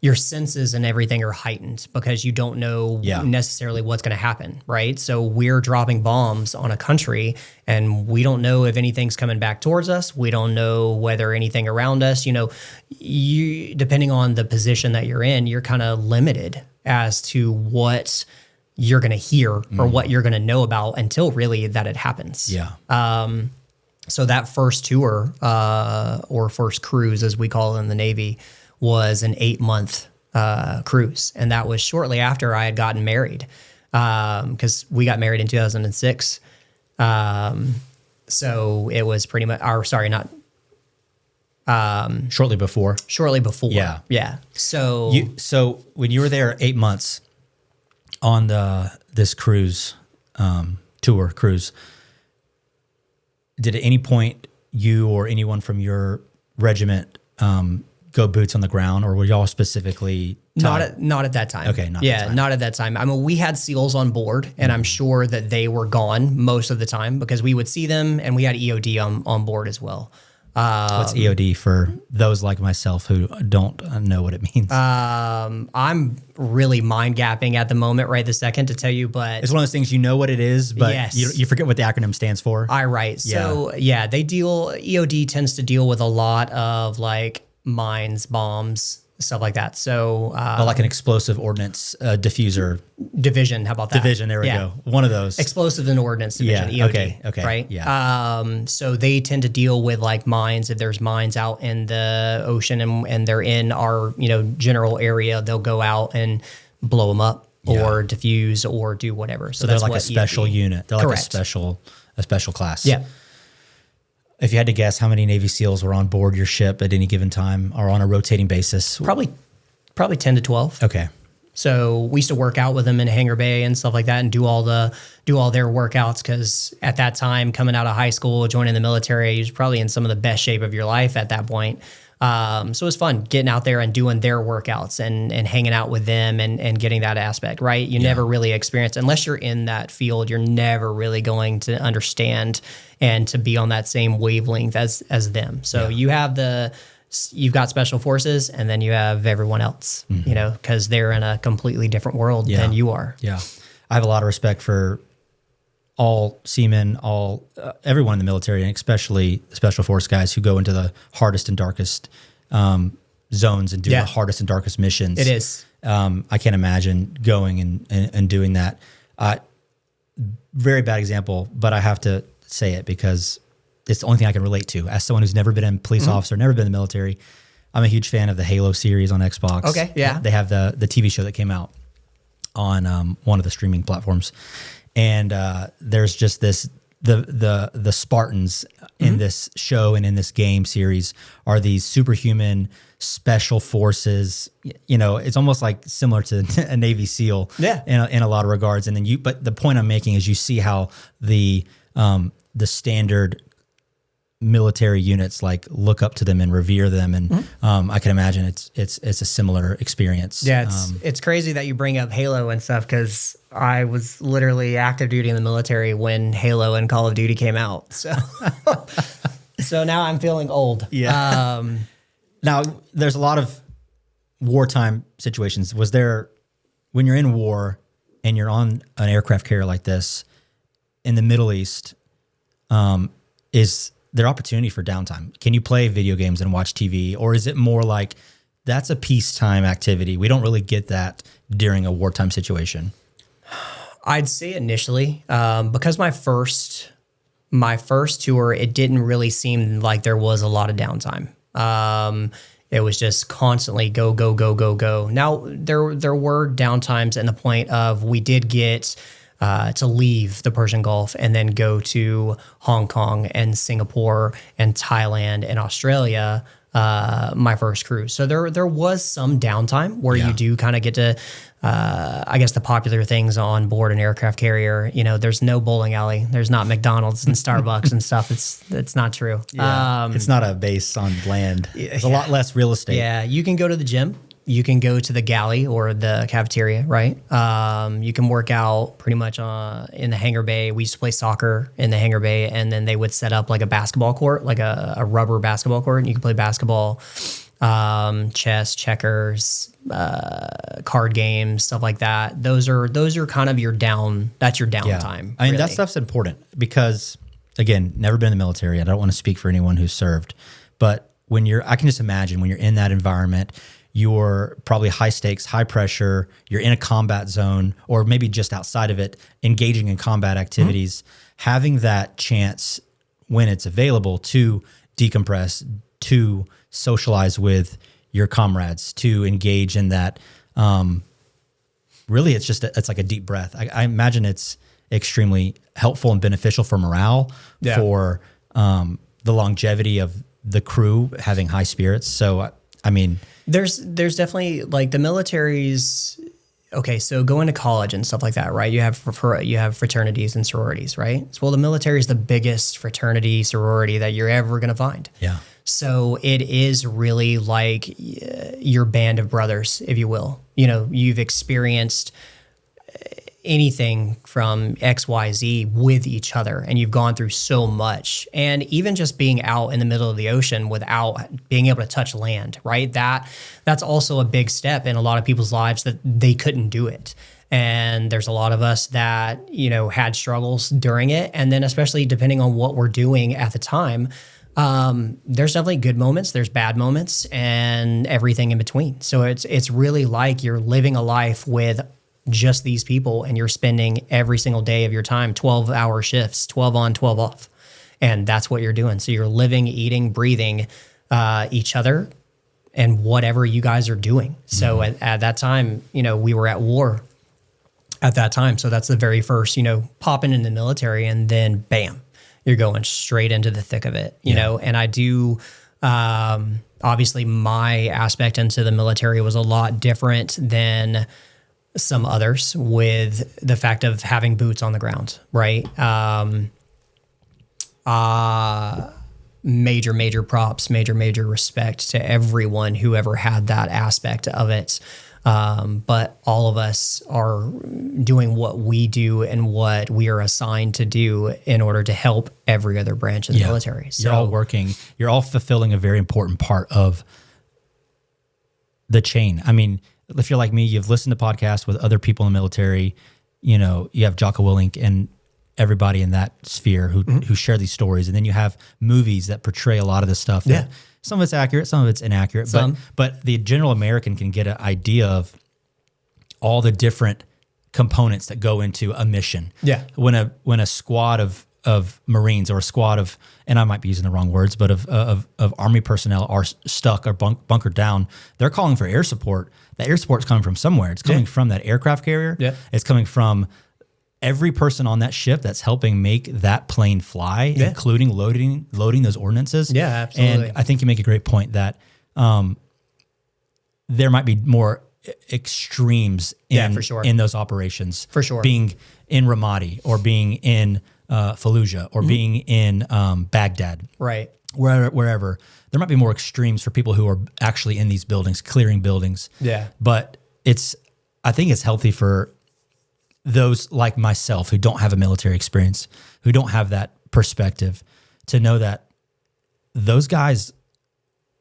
your senses and everything are heightened because you don't know necessarily what's going to happen, right? So we're dropping bombs on a country and we don't know if anything's coming back towards us. We don't know whether anything around us, you depending on the position that you're in, you're kind of limited as to what you're going to hear or what you're going to know about until really that it happens. Yeah. So that first tour or first cruise, as we call it in the Navy, was an 8-month cruise. And that was shortly after I had gotten married because we got married in 2006. So it was pretty much, shortly before. Shortly before. Yeah. Yeah. So when you were there 8 months on this cruise, cruise, did at any point you or anyone from your regiment go boots on the ground, or were y'all specifically tied? Not at that time. Okay, not at that time. I mean, we had SEALs on board, and I'm sure that they were gone most of the time because we would see them, and we had EOD on board as well. What's EOD for those like myself who don't know what it means? I'm really mind gapping at the moment, right this second, to tell you, but it's one of those things, you know what it is, but yes. you forget what the acronym stands for. Right. So EOD tends to deal with a lot of like mines, bombs, stuff like that. So like an explosive ordnance diffuser division. How about that? Division. There we go. One of those. Explosive and ordnance division. EOD. Okay. Right. Yeah. So they tend to deal with like mines. If there's mines out in the ocean and they're in our general area, they'll go out and blow them up or diffuse or do whatever. So they're that's like a special EOD. unit. They're Correct. like a special class. Yeah. If you had to guess how many Navy SEALs were on board your ship at any given time or on a rotating basis? Probably 10 to 12. Okay. So we used to work out with them in hangar bay and stuff like that and do all their workouts because at that time, coming out of high school, joining the military, you was probably in some of the best shape of your life at that point. So it was fun getting out there and doing their workouts and hanging out with them and getting that aspect, right? You never really experience, unless you're in that field, you're never really going to understand and to be on that same wavelength as them. So you've got special forces and then you have everyone else, because they're in a completely different world than you are. Yeah. I have a lot of respect for all seamen, everyone in the military, and especially special force guys who go into the hardest and darkest zones and do the hardest and darkest missions. It is. I can't imagine going and doing that. Very bad example, but I have to say it because it's the only thing I can relate to. As someone who's never been a police officer, never been in the military, I'm a huge fan of the Halo series on Xbox. Okay, yeah. They have the TV show that came out on one of the streaming platforms. And there's just the Spartans in this show and in this game series are these superhuman special forces. It's almost like similar to a Navy SEAL in a lot of regards. And then but the point I'm making is you see how the standard military units like look up to them and revere them, and I can imagine it's a similar experience. Yeah, it's crazy that you bring up Halo and stuff, because I was literally active duty in the military when Halo and Call of Duty came out. So, so now I'm feeling old. Yeah. Now, there's a lot of wartime situations. Was there, when you're in war and you're on an aircraft carrier like this in the Middle East, is there opportunity for downtime? Can you play video games and watch TV? Or is it more like that's a peacetime activity? We don't really get that during a wartime situation. I'd say initially, because my first tour, it didn't really seem like there was a lot of downtime. It was just constantly go, go, go, go, go. Now, there were downtimes in the point of we did get to leave the Persian Gulf and then go to Hong Kong and Singapore and Thailand and Australia, my first cruise. So there was some downtime where you do kind of get to, I guess, the popular things on board an aircraft carrier. You know, there's no bowling alley. There's not McDonald's and Starbucks and stuff. It's not true. Yeah. It's not a base on land. There's a lot less real estate. Yeah, you can go to the gym. You can go to the galley or the cafeteria, right? You can work out pretty much in the hangar bay. We used to play soccer in the hangar bay, and then they would set up like a basketball court, like a rubber basketball court, and you can play basketball, chess, checkers, card games, stuff like that. Those are kind of that's your downtime. I mean, that stuff's important because, again, never been in the military. I don't want to speak for anyone who's served, but I can just imagine when you're in that environment, you're probably high stakes, high pressure, you're in a combat zone, or maybe just outside of it, engaging in combat activities, having that chance when it's available to decompress, to socialize with your comrades, to engage in that. Really, it's like a deep breath. I imagine it's extremely helpful and beneficial for morale, for the longevity of the crew having high spirits. So, I mean, there's definitely, like, the military's okay. So going to college and stuff like that, right? You have fraternities and sororities, right? So, well, the military is the biggest fraternity sorority that you're ever going to find. Yeah. So it is really like your band of brothers, if you will. You know, you've experienced anything from XYZ with each other, and you've gone through so much. And even just being out in the middle of the ocean without being able to touch land, right? That's also a big step in a lot of people's lives, that they couldn't do it. And there's a lot of us that, you know, had struggles during it. And then especially depending on what we're doing at the time, there's definitely good moments, there's bad moments, and everything in between. So it's really like you're living a life with just these people, and you're spending every single day of your time, 12-hour shifts, 12 on, 12 off. And that's what you're doing. So you're living, eating, breathing each other and whatever you guys are doing. So at that time, you know, we were at war at that time. So that's the very first, you know, popping in the military, and then bam, you're going straight into the thick of it, you know. And I do, obviously my aspect into the military was a lot different than some others, with the fact of having boots on the ground, right? Major props, major respect to everyone who ever had that aspect of it. But all of us are doing what we do and what we are assigned to do in order to help every other branch of the military. So you're all working, you're all fulfilling a very important part of the chain. I mean, if you're like me, you've listened to podcasts with other people in the military, you know, you have Jocko Willink and everybody in that sphere who share these stories. And then you have movies that portray a lot of this stuff. That some of it's accurate, some of it's inaccurate, but the general American can get an idea of all the different components that go into a mission. Yeah. When a squad of Marines or a squad of, and I might be using the wrong words, but of Army personnel are stuck or bunkered down, they're calling for air support. The air support is coming from somewhere. It's coming from that aircraft carrier. Yeah. It's coming from every person on that ship that's helping make that plane fly, including loading those ordnances. Yeah, absolutely. And I think you make a great point that there might be more extremes in those operations. For sure. Being in Ramadi or being in Fallujah or being in Baghdad, Right. wherever, there might be more extremes for people who are actually in these buildings, clearing buildings. Yeah. But I think it's healthy for those like myself who don't have a military experience, who don't have that perspective, to know that those guys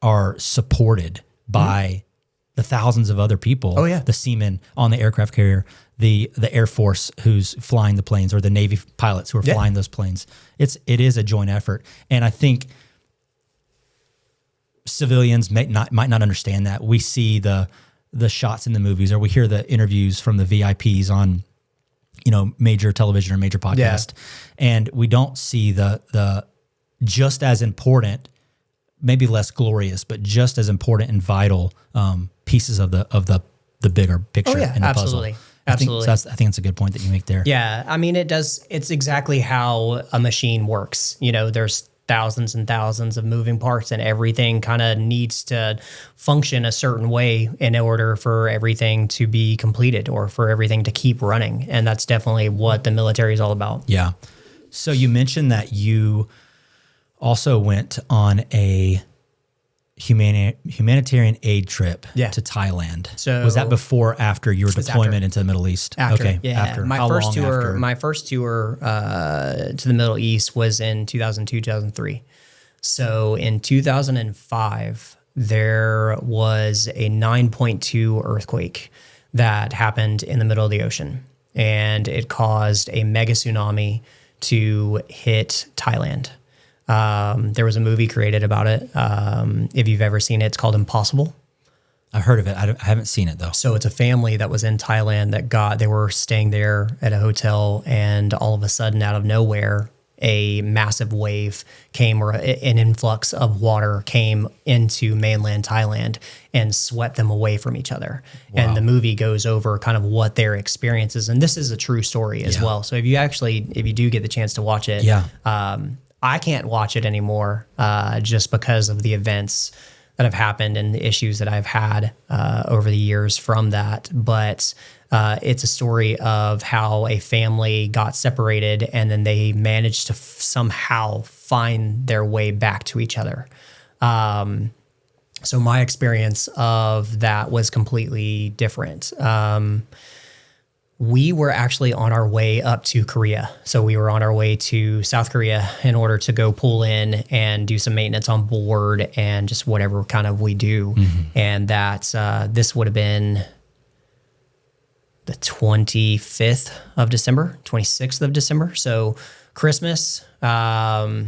are supported by the thousands of other people. Oh, yeah. The seamen on the aircraft carrier, the Air Force who's flying the planes, or the Navy pilots who are flying those planes. It is a joint effort. And I think civilians might not understand that. We see the shots in the movies, or we hear the interviews from the VIPs on, major television or major podcast. And we don't see the just as important, maybe less glorious, but just as important and vital pieces of the bigger picture in the absolutely. puzzle. Absolutely. I think it's a good point that you make there. Yeah. I mean, it's exactly how a machine works. There's thousands and thousands of moving parts, and everything kind of needs to function a certain way in order for everything to be completed or for everything to keep running. And that's definitely what the military is all about. Yeah. So you mentioned that you also went on a humanitarian aid trip to Thailand. So was that before or after your deployment into the Middle East? After, okay. Yeah. After. My How first long tour, after? my first tour to the Middle East was in 2002, 2003. So in 2005, there was a 9.2 earthquake that happened in the middle of the ocean, and it caused a mega tsunami to hit Thailand. There was a movie created about it. If you've ever seen it, it's called Impossible. I've heard of it. I haven't seen it though. So it's a family that was in Thailand they were staying there at a hotel, and all of a sudden, out of nowhere, a massive wave came, or an influx of water came into mainland Thailand and swept them away from each other. Wow. And the movie goes over kind of what their experience is. And this is a true story as well. So if you do get the chance to watch it, I can't watch it anymore just because of the events that have happened and the issues that I've had over the years from that. But it's a story of how a family got separated, and then they managed to somehow find their way back to each other. So my experience of that was completely different. We were actually on our way up to Korea. So we were on our way to South Korea in order to go pull in and do some maintenance on board and just whatever kind of we do. Mm-hmm. And this would have been the 25th of December, 26th of December. So Christmas was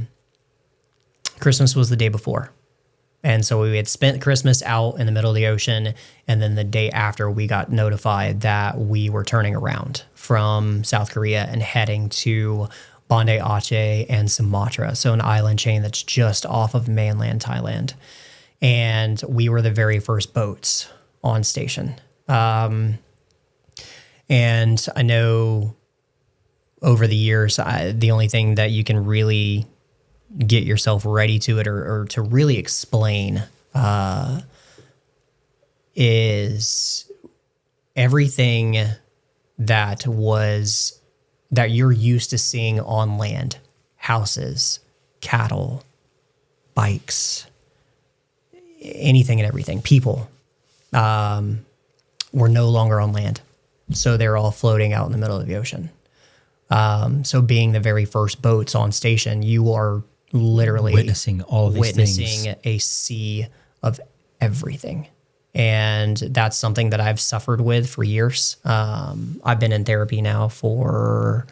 the day before. And so we had spent Christmas out in the middle of the ocean, and then the day after we got notified that we were turning around from South Korea and heading to Banda Aceh and Sumatra, so an island chain that's just off of mainland Thailand. And we were the very first boats on station. And I know over the years, the only thing that you can really get yourself ready to it or to really explain is everything that you're used to seeing on land: houses, cattle, bikes, anything and everything, people, were no longer on land. So they're all floating out in the middle of the ocean. So being the very first boats on station, you are literally witnessing all of these things. A sea of everything. And that's something that I've suffered with for years. I've been in therapy now for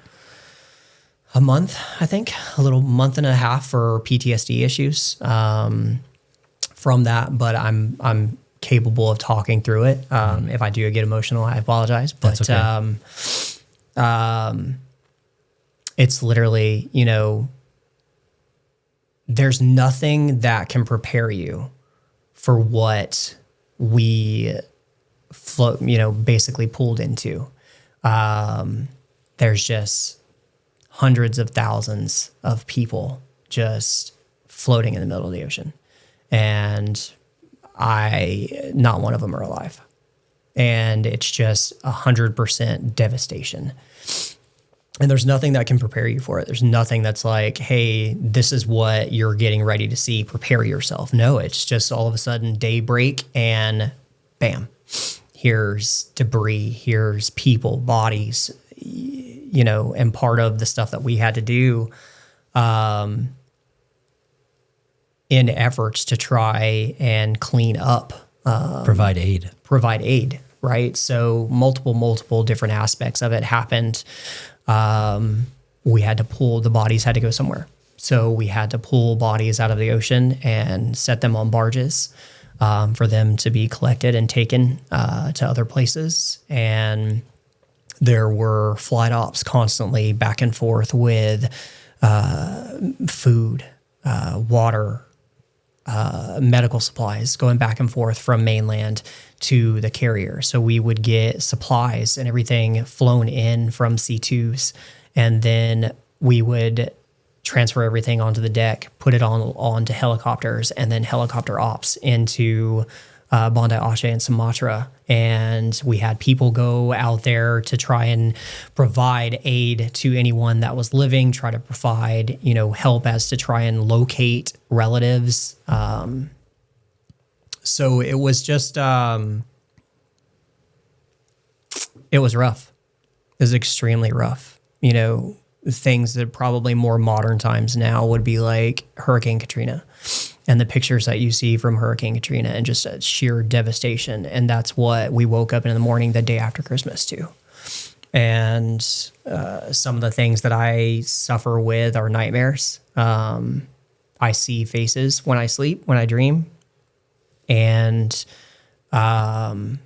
a month, I think, a little month and a half for PTSD issues from that. But I'm capable of talking through it. If I do get emotional, I apologize. But that's okay. It's literally, there's nothing that can prepare you for what we basically pulled into. There's just hundreds of thousands of people just floating in the middle of the ocean. And not one of them are alive. And it's just 100% devastation. And there's nothing that can prepare you for it. There's nothing that's like, hey, this is what you're getting ready to see. Prepare yourself. No, it's just all of a sudden daybreak and bam, here's debris, here's people, bodies, you know, and part of the stuff that we had to do in efforts to try and clean up. Provide aid. Right? So multiple different aspects of it happened. We had to pull, the bodies had to go somewhere. So we had to pull bodies out of the ocean and set them on barges for them to be collected and taken to other places. And there were flight ops constantly back and forth with food, water, medical supplies going back and forth from mainland to the carrier. So we would get supplies and everything flown in from C2s, and then we would transfer everything onto the deck, put it onto helicopters, and then helicopter ops into Banda Aceh and Sumatra. And we had people go out there to try and provide aid to anyone that was living, try to provide, you know, help as to try and locate relatives. So it was just, it was rough. It was extremely rough. You know, things that probably more modern times now would be like Hurricane Katrina and the pictures that you see from Hurricane Katrina and just a sheer devastation. And that's what we woke up in the morning the day after Christmas to. And some of the things that I suffer with are nightmares. I see faces when I sleep, when I dream. And I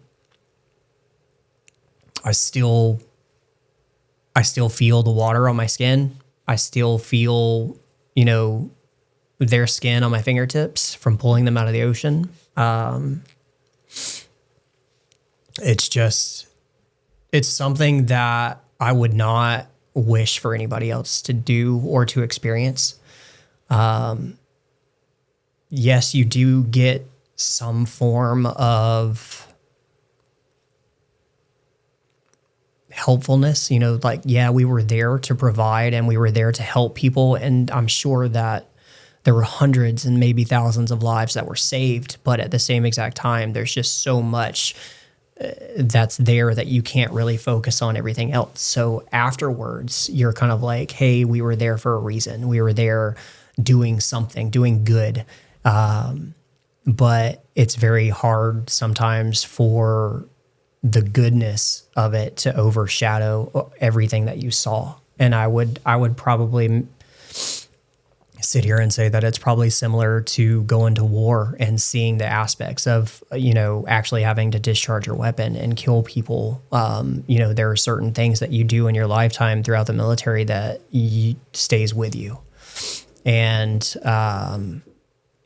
still feel the water on my skin. I still feel, you know, their skin on my fingertips from pulling them out of the ocean. It's something that I would not wish for anybody else to do or to experience. Yes, you do get some form of helpfulness, you know, like, yeah, we were there to provide and we were there to help people. And I'm sure that there were hundreds and maybe thousands of lives that were saved. But at the same exact time, there's just so much that's there that you can't really focus on everything else. So afterwards, you're kind of like, hey, we were there for a reason. We were there doing something, doing good. But it's very hard sometimes for the goodness of it to overshadow everything that you saw. And I would probably sit here and say that it's probably similar to going to war and seeing the aspects of, you know, actually having to discharge your weapon and kill people. You know, there are certain things that you do in your lifetime throughout the military that stays with you. And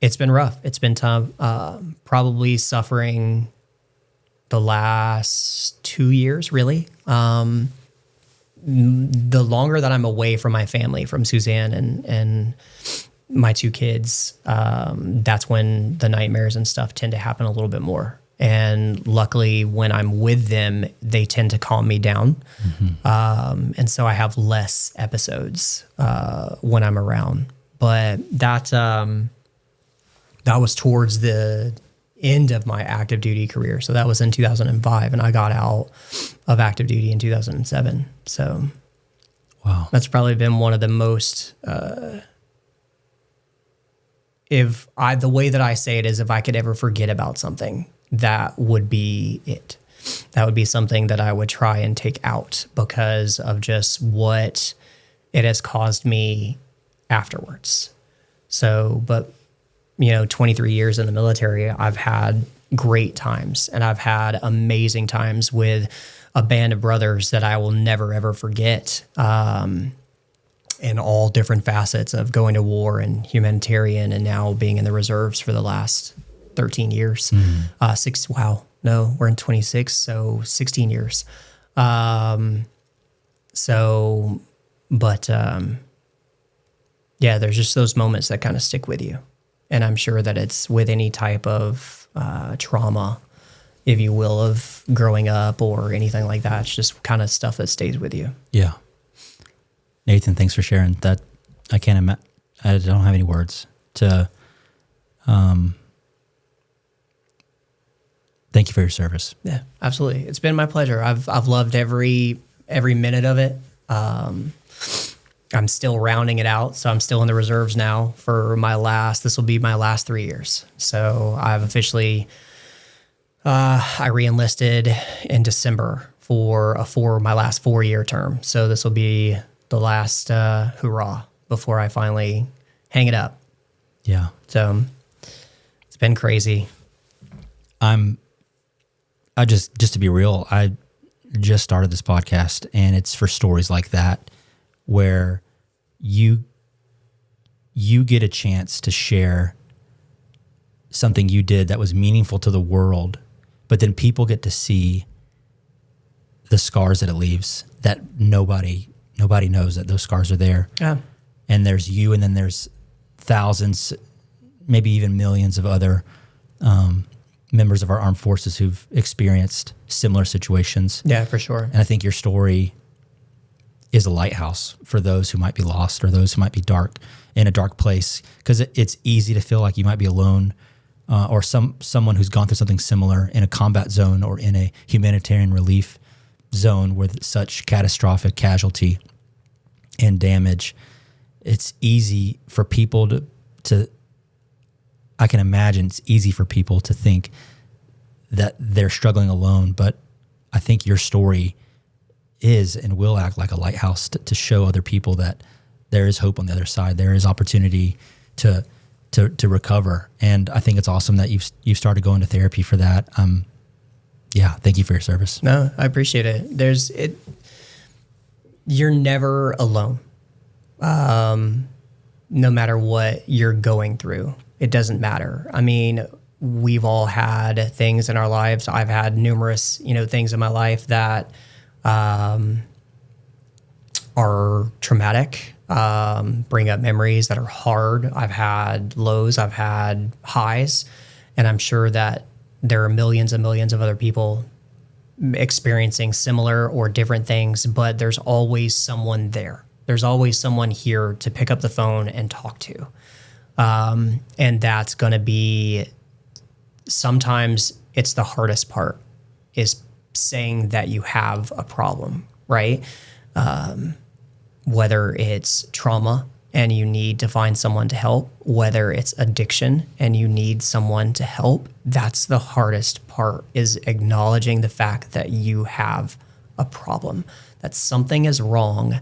it's been rough. It's been tough. Probably suffering the last 2 years, really. The longer that I'm away from my family, from Suzanne and my two kids, that's when the nightmares and stuff tend to happen a little bit more. And luckily, when I'm with them, they tend to calm me down. Mm-hmm. And so I have less episodes when I'm around. But that was towards the end of my active duty career. So that was in 2005, and I got out of active duty in 2007. So wow, that's probably been one of the most, the way that I say it is, if I could ever forget about something, that would be it. That would be something that I would try and take out because of just what it has caused me afterwards. So, but you know, 23 years in the military, I've had great times, and I've had amazing times with a band of brothers that I will never, ever forget, in all different facets of going to war and humanitarian and now being in the reserves for the last 13 years. We're in 26, so 16 years. Yeah, there's just those moments that kind of stick with you. And I'm sure that it's with any type of trauma, if you will, of growing up or anything like that. It's just kind of stuff that stays with you. Yeah. Nathan, thanks for sharing that. I don't have any words to, thank you for your service. Yeah, absolutely. It's been my pleasure. I've loved every minute of it. I'm still rounding it out. So I'm still in the reserves now for this will be my last 3 years. So I've officially, I re-enlisted in December for my last 4-year term. So this will be the last hurrah before I finally hang it up. Yeah. So it's been crazy. Just to be real, I just started this podcast, and it's for stories like that where you get a chance to share something you did that was meaningful to the world, but then people get to see the scars that it leaves, that nobody knows that those scars are there. Yeah. And there's you, and then there's thousands, maybe even millions of other members of our armed forces who've experienced similar situations. Yeah, for sure. And I think your story is a lighthouse for those who might be lost or those who might be in a dark place, because it's easy to feel like you might be alone, or someone who's gone through something similar in a combat zone or in a humanitarian relief zone with such catastrophic casualty and damage. It's easy for people to I can imagine it's easy for people to think that they're struggling alone, but I think your story is and will act like a lighthouse to show other people that there is hope on the other side. There is opportunity to recover. And I think it's awesome that you've started going to therapy for that. Thank you for your service. No, I appreciate it. You're never alone. No matter what you're going through, it doesn't matter. I mean, we've all had things in our lives. I've had numerous, things in my life that are traumatic, bring up memories that are hard. I've had lows, I've had highs, and I'm sure that there are millions and millions of other people experiencing similar or different things, but there's always someone there. There's always someone here to pick up the phone and talk to. And that's going to be, sometimes it's the hardest part, is saying that you have a problem, right? Whether it's trauma and you need to find someone to help, whether it's addiction and you need someone to help, that's the hardest part, is acknowledging the fact that you have a problem, that something is wrong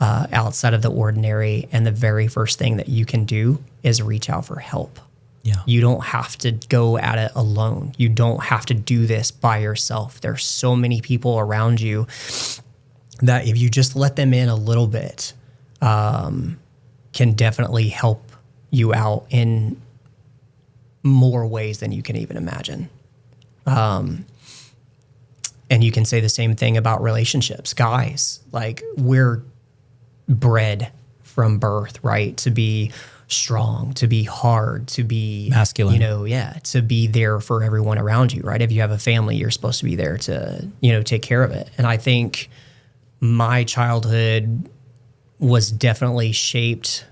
outside of the ordinary. And the very first thing that you can do is reach out for help. Yeah. You don't have to go at it alone. You don't have to do this by yourself. There's so many people around you that if you just let them in a little bit, can definitely help you out in more ways than you can even imagine. And you can say the same thing about relationships. Guys, like, we're bred from birth, right? To be strong, to be hard, to be masculine, to be there for everyone around you, right? If you have a family, you're supposed to be there to, take care of it. And I think my childhood was definitely shaped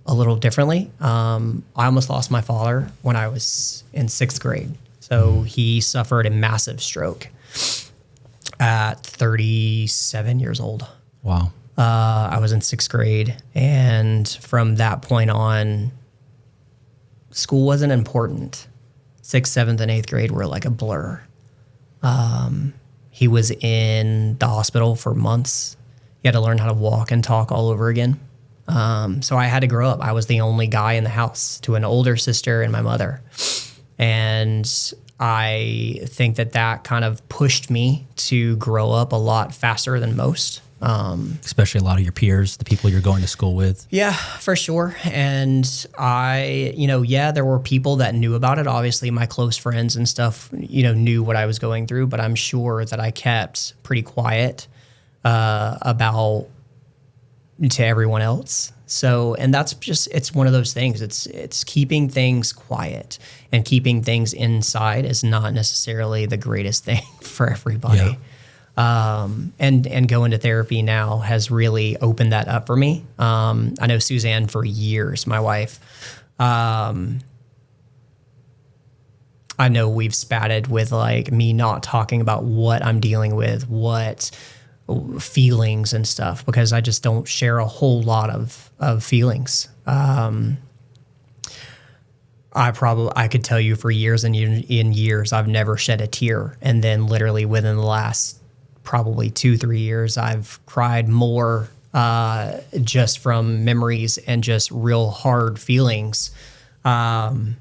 a little differently. I almost lost my father when I was in 6th grade. So he suffered a massive stroke at 37 years old. Wow. I was in 6th grade, and from that point on, school wasn't important. 6th, 7th, and 8th grade were like a blur. He was in the hospital for months. He had to learn how to walk and talk all over again. So I had to grow up. I was the only guy in the house, to an older sister and my mother. And I think that kind of pushed me to grow up a lot faster than most. Especially a lot of your peers, the people you're going to school with. Yeah, for sure. And there were people that knew about it. Obviously, my close friends and stuff, knew what I was going through, but I'm sure that I kept pretty quiet about to everyone else. So, and that's just, it's one of those things. It's keeping things quiet, and keeping things inside is not necessarily the greatest thing for everybody. And going to therapy now has really opened that up for me. I know Suzanne for years, my wife. I know we've spatted with like me not talking about what I'm dealing with, what feelings and stuff, because I just don't share a whole lot of feelings. I could tell you for years and years, I've never shed a tear. And then literally within the last probably 2-3 years, I've cried more, just from memories and just real hard feelings. And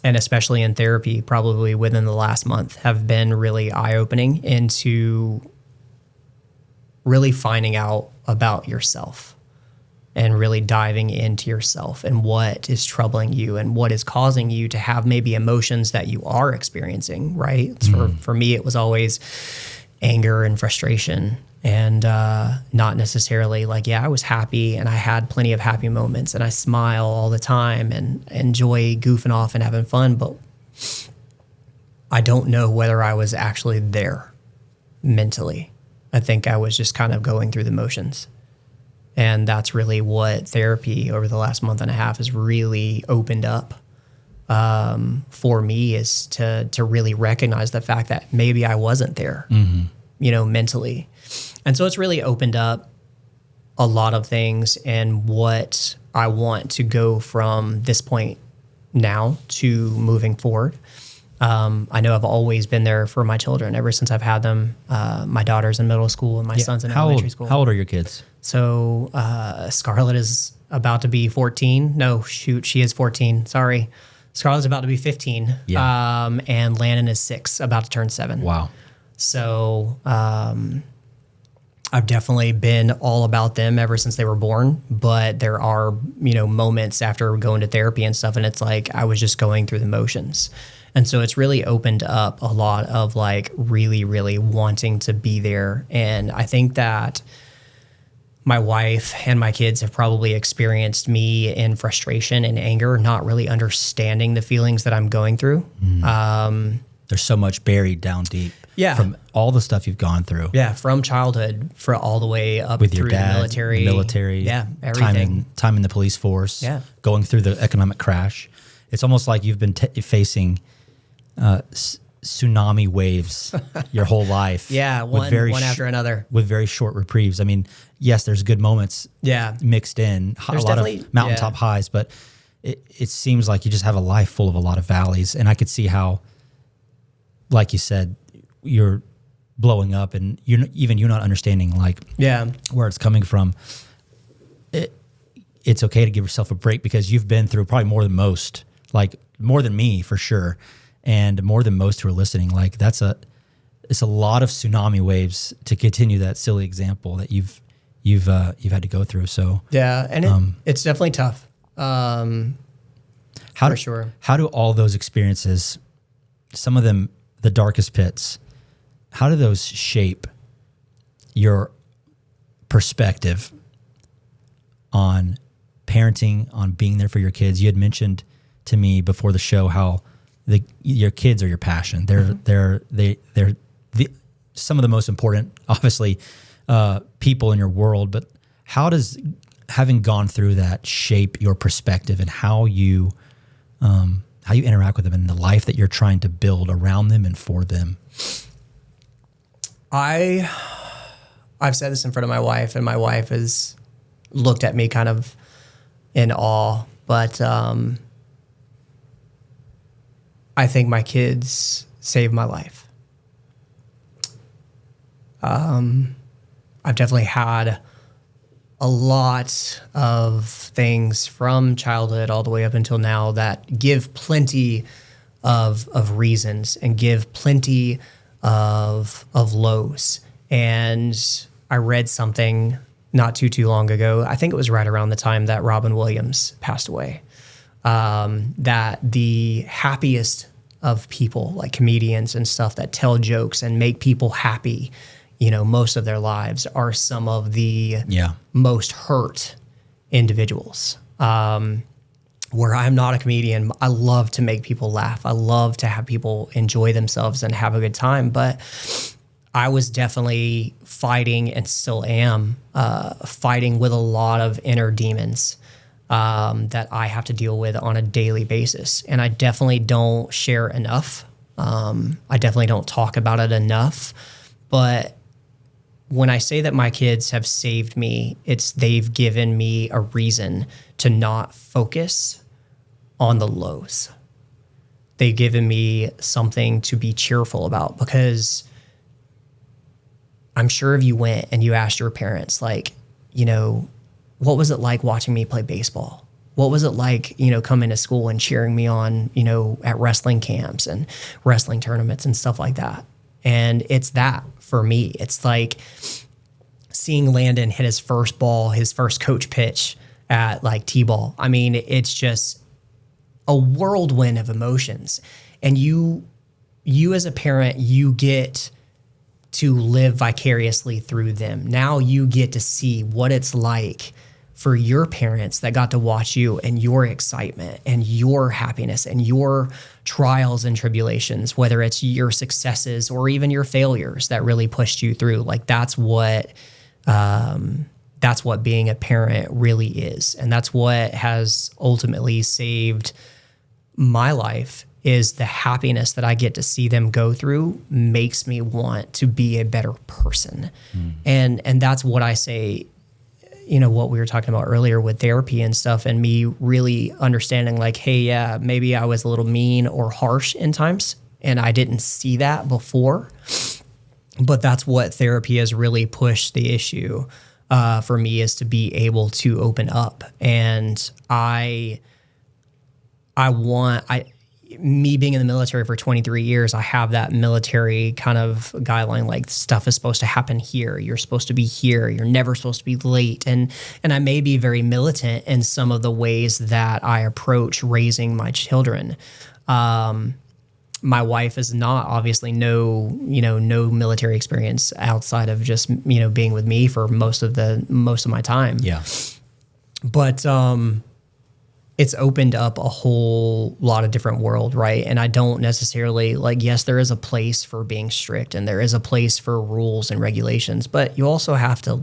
especially in therapy, probably within the last month, have been really eye-opening into really finding out about yourself and really diving into yourself and what is troubling you and what is causing you to have maybe emotions that you are experiencing, right? For me, it was always anger and frustration, and not necessarily like, I was happy and I had plenty of happy moments and I smile all the time and enjoy goofing off and having fun, but I don't know whether I was actually there mentally. I think I was just kind of going through the motions. And that's really what therapy over the last month and a half has really opened up for me, is to really recognize the fact that maybe I wasn't there, mentally. And so it's really opened up a lot of things and what I want to go from this point now to moving forward. I know I've always been there for my children ever since I've had them. My daughter's in middle school and my son's in elementary school. How old are your kids? So Scarlett is about to be 14. No, shoot, she is 14. Sorry. Scarlett's about to be 15. Yeah. And Landon is 6, about to turn 7. Wow. So I've definitely been all about them ever since they were born. But there are, moments after going to therapy and stuff, and it's like I was just going through the motions. And so it's really opened up a lot of like really, really wanting to be there. And I think that my wife and my kids have probably experienced me in frustration and anger, not really understanding the feelings that I'm going through. There's so much buried down deep. Yeah. From all the stuff you've gone through. Yeah, from childhood for all the way up with through your dad, the military. Yeah, everything. Time in the police force. Yeah. Going through the economic crash. It's almost like you've been facing tsunami waves your whole life. Yeah, one after another. With very short reprieves. I mean, yes, there's good moments mixed in, there's a lot of mountaintop highs, but it seems like you just have a life full of a lot of valleys. And I could see how, like you said, you're blowing up and you're not understanding like where it's coming from. It's okay to give yourself a break because you've been through probably more than most, like more than me for sure. And more than most who are listening, like it's a lot of tsunami waves to continue that silly example that you've had to go through. So and it's definitely tough. For sure. How do all those experiences, some of them the darkest pits, how do those shape your perspective on parenting, on being there for your kids? You had mentioned to me before the show how your kids are your passion. They're some of the most important, obviously, people in your world. But how does having gone through that shape your perspective and how you interact with them and the life that you're trying to build around them and for them? I've said this in front of my wife, and my wife has looked at me kind of in awe, but I think my kids saved my life. I've definitely had a lot of things from childhood all the way up until now that give plenty of reasons and give plenty of lows. And I read something not too long ago. I think it was right around the time that Robin Williams passed away. That the happiest of people, like comedians and stuff that tell jokes and make people happy, most of their lives, are some of the most hurt individuals. Where I'm not a comedian, I love to make people laugh. I love to have people enjoy themselves and have a good time. But I was definitely fighting and still am fighting with a lot of inner demons that I have to deal with on a daily basis. And I definitely don't share enough. I definitely don't talk about it enough. But when I say that my kids have saved me, they've given me a reason to not focus on the lows. They've given me something to be cheerful about, because I'm sure if you went and you asked your parents, like, you know, what was it like watching me play baseball? What was it like, you know, coming to school and cheering me on, you know, at wrestling camps and wrestling tournaments and stuff like that? And it's that for me. It's like seeing Landon hit his first ball, his first coach pitch at like T-ball. I mean, it's just a whirlwind of emotions. And you as a parent, you get to live vicariously through them. Now you get to see what it's like for your parents that got to watch you and your excitement and your happiness and your trials and tribulations, whether it's your successes or even your failures that really pushed you through. Like that's what being a parent really is. And that's what has ultimately saved my life, is the happiness that I get to see them go through makes me want to be a better person. And that's what I say, you know, what we were talking about earlier with therapy and stuff, and me really understanding like, hey, yeah, maybe I was a little mean or harsh in times and I didn't see that before. But that's what therapy has really pushed the issue for me, is to be able to open up. And me being in the military for 23 years, I have that military kind of guideline, like stuff is supposed to happen here. You're supposed to be here. You're never supposed to be late. And I may be very militant in some of the ways that I approach raising my children. My wife is not, obviously no military experience outside of just, you know, being with me for most of my time. Yeah. But, it's opened up a whole lot of different world, right? And I don't necessarily like, yes, there is a place for being strict and there is a place for rules and regulations, but you also have to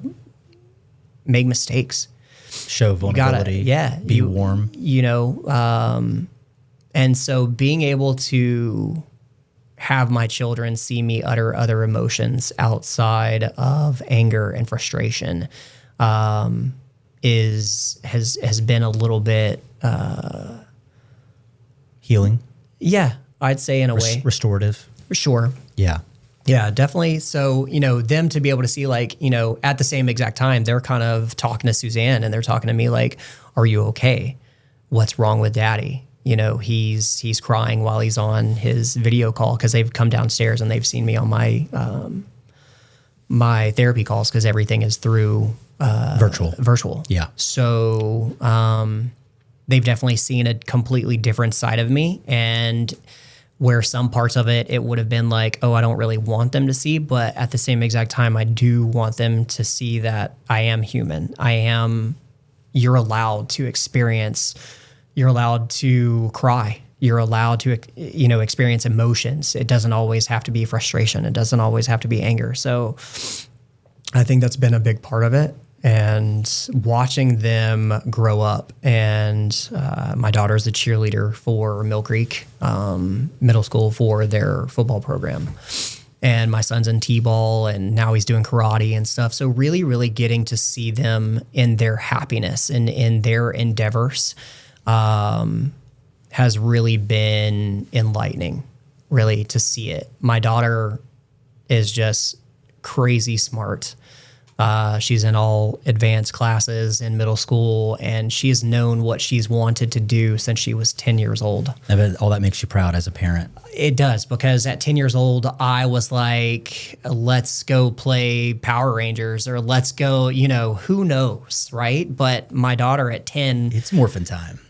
make mistakes. Show vulnerability. Be warm. You know, and so being able to have my children see me utter other emotions outside of anger and frustration has been a little bit Healing. Yeah, I'd say in a way. Restorative. For sure. Yeah. Yeah, definitely. So, you know, them to be able to see, like, you know, at the same exact time, they're kind of talking to Suzanne and they're talking to me like, are you okay? What's wrong with daddy? You know, he's crying while he's on his video call, because they've come downstairs and they've seen me on my my therapy calls, because everything is through virtual. Yeah. So they've definitely seen a completely different side of me, and where some parts of it would have been like, oh, I don't really want them to see, but at the same exact time, I do want them to see that I am human. You're allowed to experience, you're allowed to cry. You're allowed to, you know, experience emotions. It doesn't always have to be frustration. It doesn't always have to be anger. So I think that's been a big part of it. And watching them grow up, and my daughter's a cheerleader for Mill Creek Middle School for their football program. And my son's in T-ball, and now he's doing karate and stuff. So really, really getting to see them in their happiness and in their endeavors has really been enlightening, really, to see it. My daughter is just crazy smart. She's in all advanced classes in middle school, and she's known what she's wanted to do since she was 10 years old. I bet all that makes you proud as a parent. It does, because at 10 years old, I was like, let's go play Power Rangers, or let's go, you know, who knows, right? But my daughter at 10... It's morphin' time.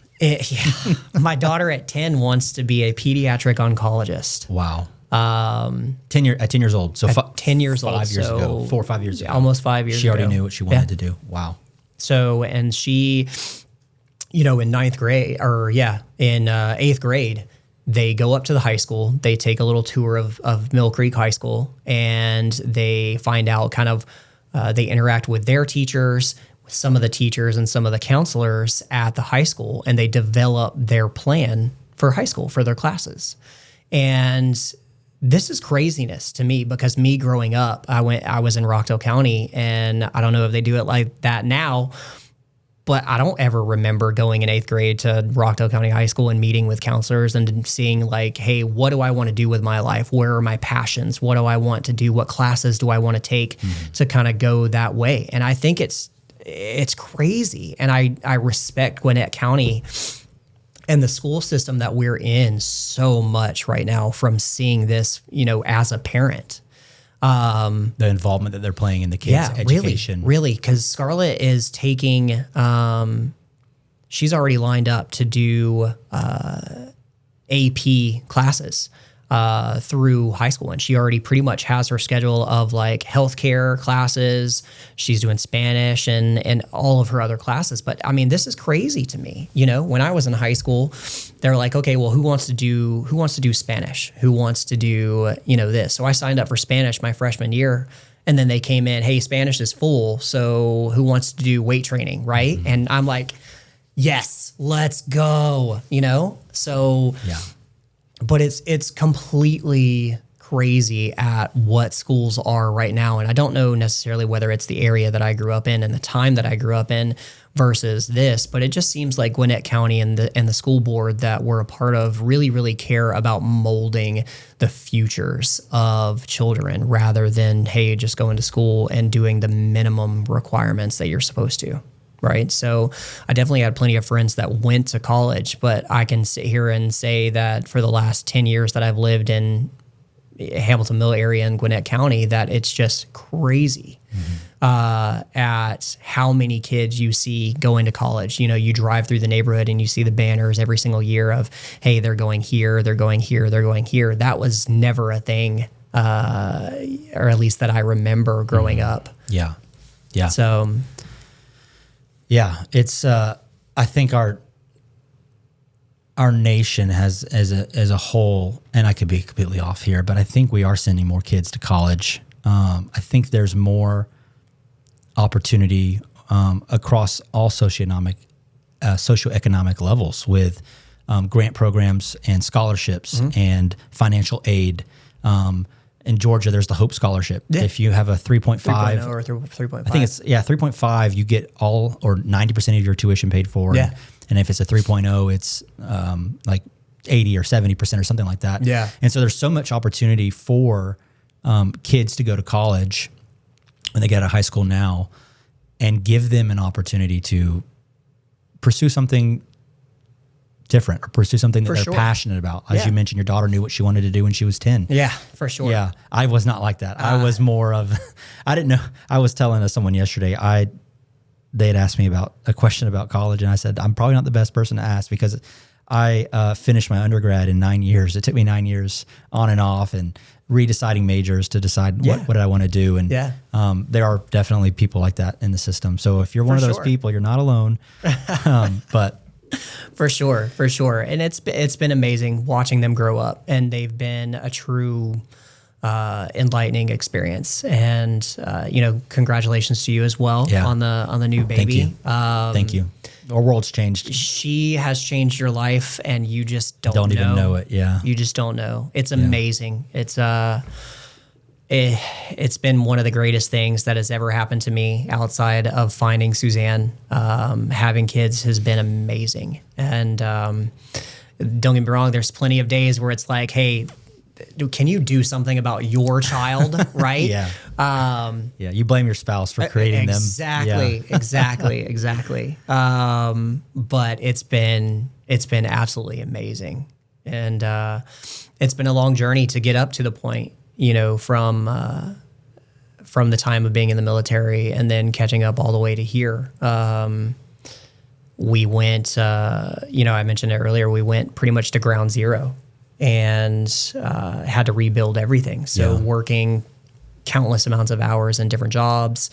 My daughter at 10 wants to be a pediatric oncologist. Wow. At 10 years old. So 10 years old. 5 years ago, 4 or 5 years ago. Almost 5 years ago. She already knew what she wanted to do. Wow. So, and she, you know, in 8th grade, they go up to the high school, they take a little tour of Mill Creek High School, and they find out kind of, they interact with their teachers, with some of the teachers and some of the counselors at the high school, and they develop their plan for high school, for their classes. And this is craziness to me, because me growing up, I was in Rockdale County, and I don't know if they do it like that now, but I don't ever remember going in 8th grade to Rockdale County High School and meeting with counselors and seeing like, hey, what do I want to do with my life? Where are my passions? What do I want to do? What classes do I want to take to kind of go that way? And I think it's crazy. And I respect Gwinnett County and the school system that we're in so much right now, from seeing this, as a parent. The involvement that they're playing in the kids' education. Really, because Scarlett is taking, she's already lined up to do AP classes through high school. And she already pretty much has her schedule of like healthcare classes. She's doing Spanish and all of her other classes. But I mean, this is crazy to me. When I was in high school, they're like, okay, well, who wants to do Spanish? Who wants to do, this? So I signed up for Spanish my freshman year. And then they came in, hey, Spanish is full. So who wants to do weight training? Right. Mm-hmm. And I'm like, yes, let's go, So yeah. But it's completely crazy at what schools are right now. And I don't know necessarily whether it's the area that I grew up in and the time that I grew up in versus this, but it just seems like Gwinnett County and the school board that we're a part of really, really care about molding the futures of children rather than, hey, just going to school and doing the minimum requirements that you're supposed to. Right. So I definitely had plenty of friends that went to college, but I can sit here and say that for the last 10 years that I've lived in Hamilton Mill area in Gwinnett County, that it's just crazy at how many kids you see going to college. You drive through the neighborhood and you see the banners every single year of, hey, they're going here, they're going here, they're going here. That was never a thing, or at least that I remember growing up. Yeah. Yeah. So... yeah, it's. I think our nation has, as a whole, and I could be completely off here, but I think we are sending more kids to college. I think there's more opportunity across all socioeconomic levels with grant programs and scholarships and financial aid. In Georgia, there's the Hope Scholarship. Yeah. If you have a 3.5 or 3.5, I think it's 3.5. You get all or 90% of your tuition paid for. Yeah. And if it's a 3.0, it's like 80 or 70% or something like that. Yeah. And so there's so much opportunity for kids to go to college when they get out of high school now, and give them an opportunity to pursue something different or pursue something that they're passionate about. As you mentioned, your daughter knew what she wanted to do when she was 10. Yeah, for sure. Yeah, I was not like that. I was more of, I didn't know. I was telling someone yesterday, they had asked me about a question about college, and I said, I'm probably not the best person to ask because I finished my undergrad in 9 years. It took me 9 years on and off and redeciding majors to decide what did I want to do. And there are definitely people like that in the system. So if you're one of those people, you're not alone. But For sure. And it's been amazing watching them grow up, and they've been a true enlightening experience. And congratulations to you as well on the new baby. Thank you. Our world's changed. She has changed your life, and you just don't know. Even know it. Yeah, you just don't know. It's amazing. It's been one of the greatest things that has ever happened to me outside of finding Suzanne. Having kids has been amazing. And don't get me wrong, there's plenty of days where it's like, hey, can you do something about your child, right? You blame your spouse for creating them. Exactly. But it's been absolutely amazing. And it's been a long journey to get up to the point, from the time of being in the military and then catching up all the way to here. We went, I mentioned it earlier, we went pretty much to ground zero and had to rebuild everything. So working countless amounts of hours in different jobs.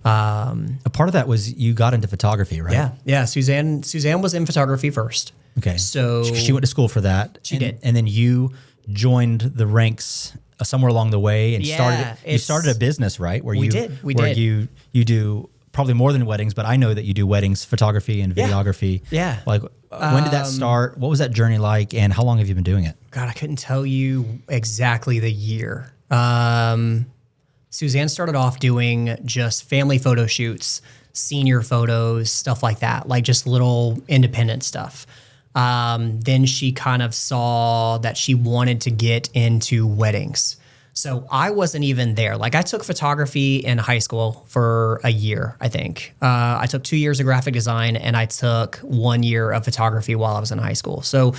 A part of that was you got into photography, right? Yeah. Suzanne was in photography first. Okay. So she went to school for that. She did. And then you joined the ranks somewhere along the way and started a business, right? Where we did. You do probably more than weddings, but I know that you do weddings, photography and videography. Yeah. Like when did that start? What was that journey like? And how long have you been doing it? God, I couldn't tell you exactly the year. Suzanne started off doing just family photo shoots, senior photos, stuff like that, like just little independent stuff. Then she kind of saw that she wanted to get into weddings. So I wasn't even there. Like I took photography in high school for a year, I think. I took 2 years of graphic design and I took 1 year of photography while I was in high school. So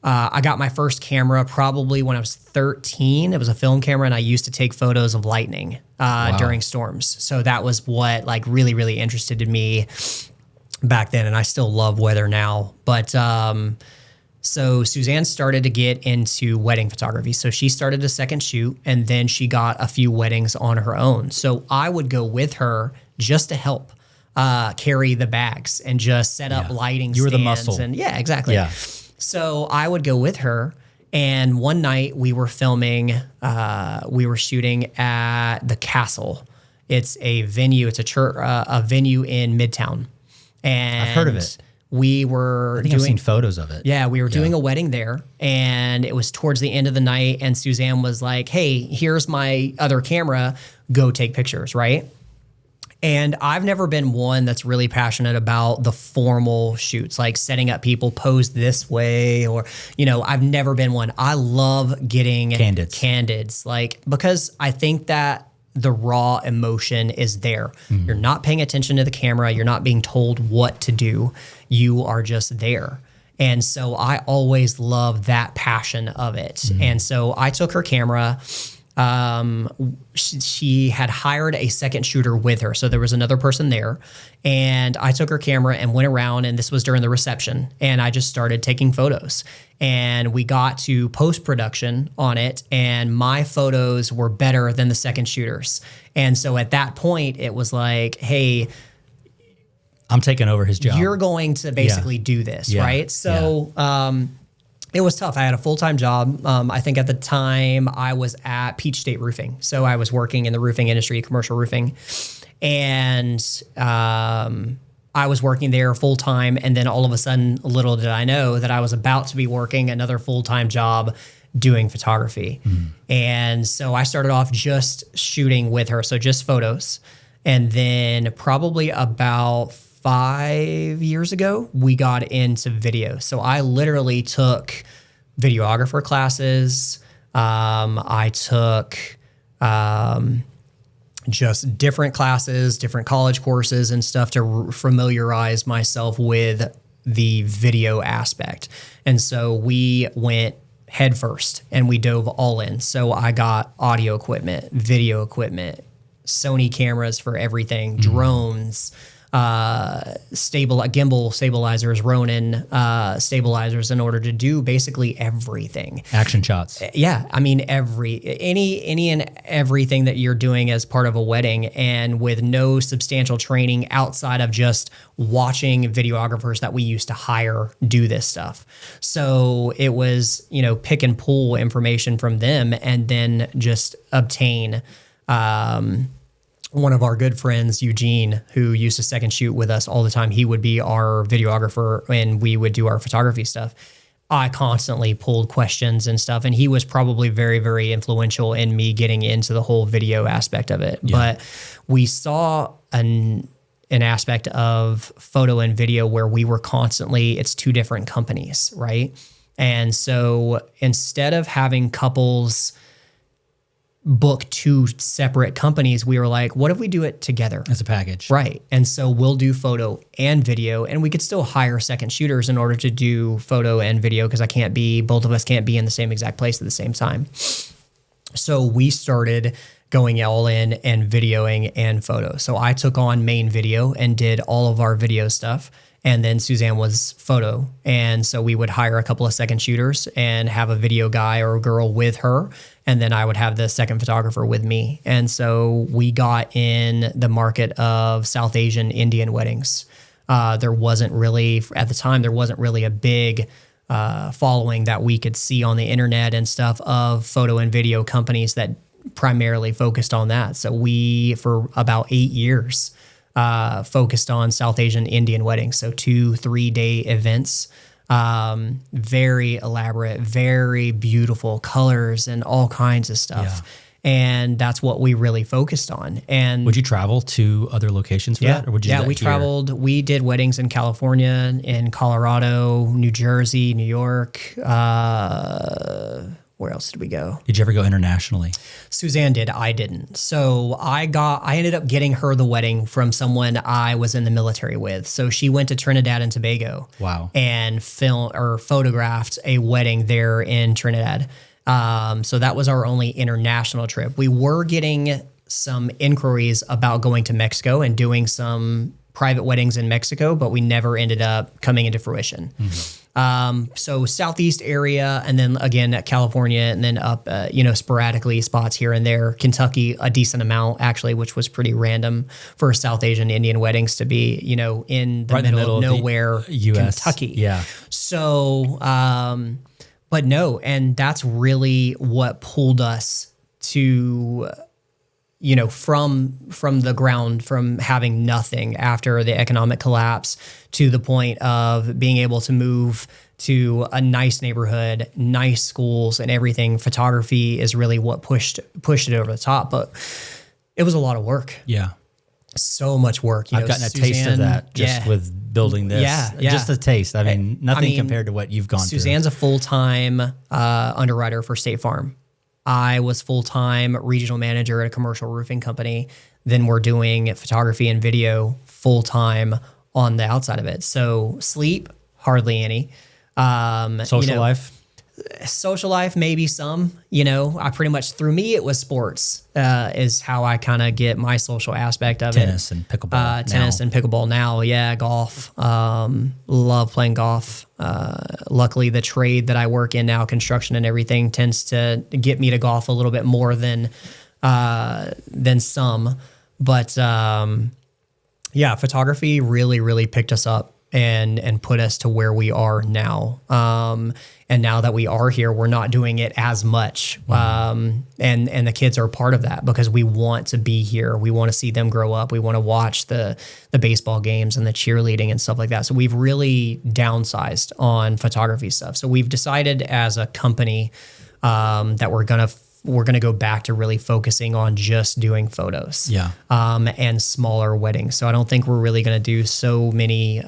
I got my first camera probably when I was 13. It was a film camera and I used to take photos of lightning during storms. So that was what like really, really interested me back then. And I still love weather now. But so Suzanne started to get into wedding photography. So she started a second shoot and then she got a few weddings on her own. So I would go with her just to help carry the bags and just set up lighting stands. You were the muscle. And yeah, exactly. Yeah. So I would go with her. And one night we were filming, we were shooting at the Castle. It's a venue, it's a church, a venue in Midtown. And I've heard of it. I think I've seen photos of it. Yeah, we were doing a wedding there, and it was towards the end of the night, and Suzanne was like, hey, here's my other camera, go take pictures, right? And I've never been one that's really passionate about the formal shoots, like setting up people posed this way, or, I've never been one. I love getting candids, like, because I think that the raw emotion is there. Mm-hmm. You're not paying attention to the camera. You're not being told what to do. You are just there. And so I always love that passion of it. Mm-hmm. And so I took her camera. She had hired a second shooter with her. So there was another person there. And I took her camera and went around, and this was during the reception. And I just started taking photos. And we got to post-production on it, and my photos were better than the second shooters. And so at that point, it was like, hey, I'm taking over his job. You're going to basically do this, right? So it was tough. I had a full-time job. I think at the time I was at Peach State Roofing. So I was working in the roofing industry, commercial roofing. And I was working there full-time. And then all of a sudden, little did I know that I was about to be working another full-time job doing photography. Mm. And so I started off just shooting with her. So just photos. And then probably about 5 years ago, we got into video. So I literally took videographer classes. I took just different classes, different college courses and stuff to familiarize myself with the video aspect. And so we went head first and we dove all in. So I got audio equipment, video equipment, Sony cameras for everything, drones, gimbal stabilizers, Ronin stabilizers, in order to do basically everything. Action shots. Yeah, I mean any and everything that you're doing as part of a wedding, and with no substantial training outside of just watching videographers that we used to hire do this stuff. So it was, pick and pull information from them and then just obtain. One of our good friends, Eugene, who used to second shoot with us all the time, he would be our videographer and we would do our photography stuff. I constantly pulled questions and stuff, and he was probably very, very influential in me getting into the whole video aspect of it. Yeah. But we saw an aspect of photo and video where we were constantly, it's two different companies, right? And so instead of having couples book two separate companies, we were like, what if we do it together as a package? Right. And so we'll do photo and video, and we could still hire second shooters in order to do photo and video, because both of us can't be in the same exact place at the same time. So we started going all in and videoing and photo. So I took on main video and did all of our video stuff. And then Suzanne was photo. And so we would hire a couple of second shooters and have a video guy or a girl with her. And then I would have the second photographer with me. And so we got in the market of South Asian Indian weddings. There wasn't really, at the time, there wasn't really a big following that we could see on the internet and stuff of photo and video companies that primarily focused on that. So we, for about 8 years, focused on South Asian Indian weddings. So 2-3 day events, very elaborate, very beautiful colors and all kinds of stuff. Yeah. And that's what we really focused on. And Would you travel to other locations for that? Or would you do that we here? traveled. We did weddings in California, in Colorado, New Jersey, New York. Where else did we go? Did you ever go internationally? Suzanne did. I didn't. So I ended up getting her the wedding from someone I was in the military with. So she went to Trinidad and Tobago. Wow. And photographed a wedding there in Trinidad. So that was our only international trip. We were getting some inquiries about going to Mexico and doing some private weddings in Mexico, but we never ended up coming into fruition. So Southeast area, and then again at California, and then up, sporadically spots here and there. Kentucky, a decent amount actually, which was pretty random for South Asian Indian weddings to be, in the middle of nowhere, US. Kentucky. Yeah. So, but no, and that's really what pulled us to, from the ground, from having nothing after the economic collapse to the point of being able to move to a nice neighborhood, nice schools and everything. Photography is really what pushed it over the top, but it was a lot of work. Yeah. So much work. I've gotten a taste of that just with building this. Yeah. Just a taste. I mean, nothing compared to what you've gone through. Suzanne's a full-time underwriter for State Farm. I was full-time regional manager at a commercial roofing company. Then we're doing photography and video full-time on the outside of it. So sleep, hardly any. Social life, maybe some. I pretty much, through me, it was sports is how I kind of get my social aspect of Tennis and pickleball. Tennis and pickleball now. Yeah, golf. Love playing golf. Luckily, the trade that I work in now, construction and everything, tends to get me to golf a little bit more than some. But photography really, really picked us up and put us to where we are now. And now that we are here, we're not doing it as much. And the kids are a part of that because we want to be here. We want to see them grow up. We want to watch the baseball games and the cheerleading and stuff like that. So we've really downsized on photography stuff. So we've decided as a company that we're going to go back to really focusing on just doing photos. Yeah. And smaller weddings. So I don't think we're really going to do so many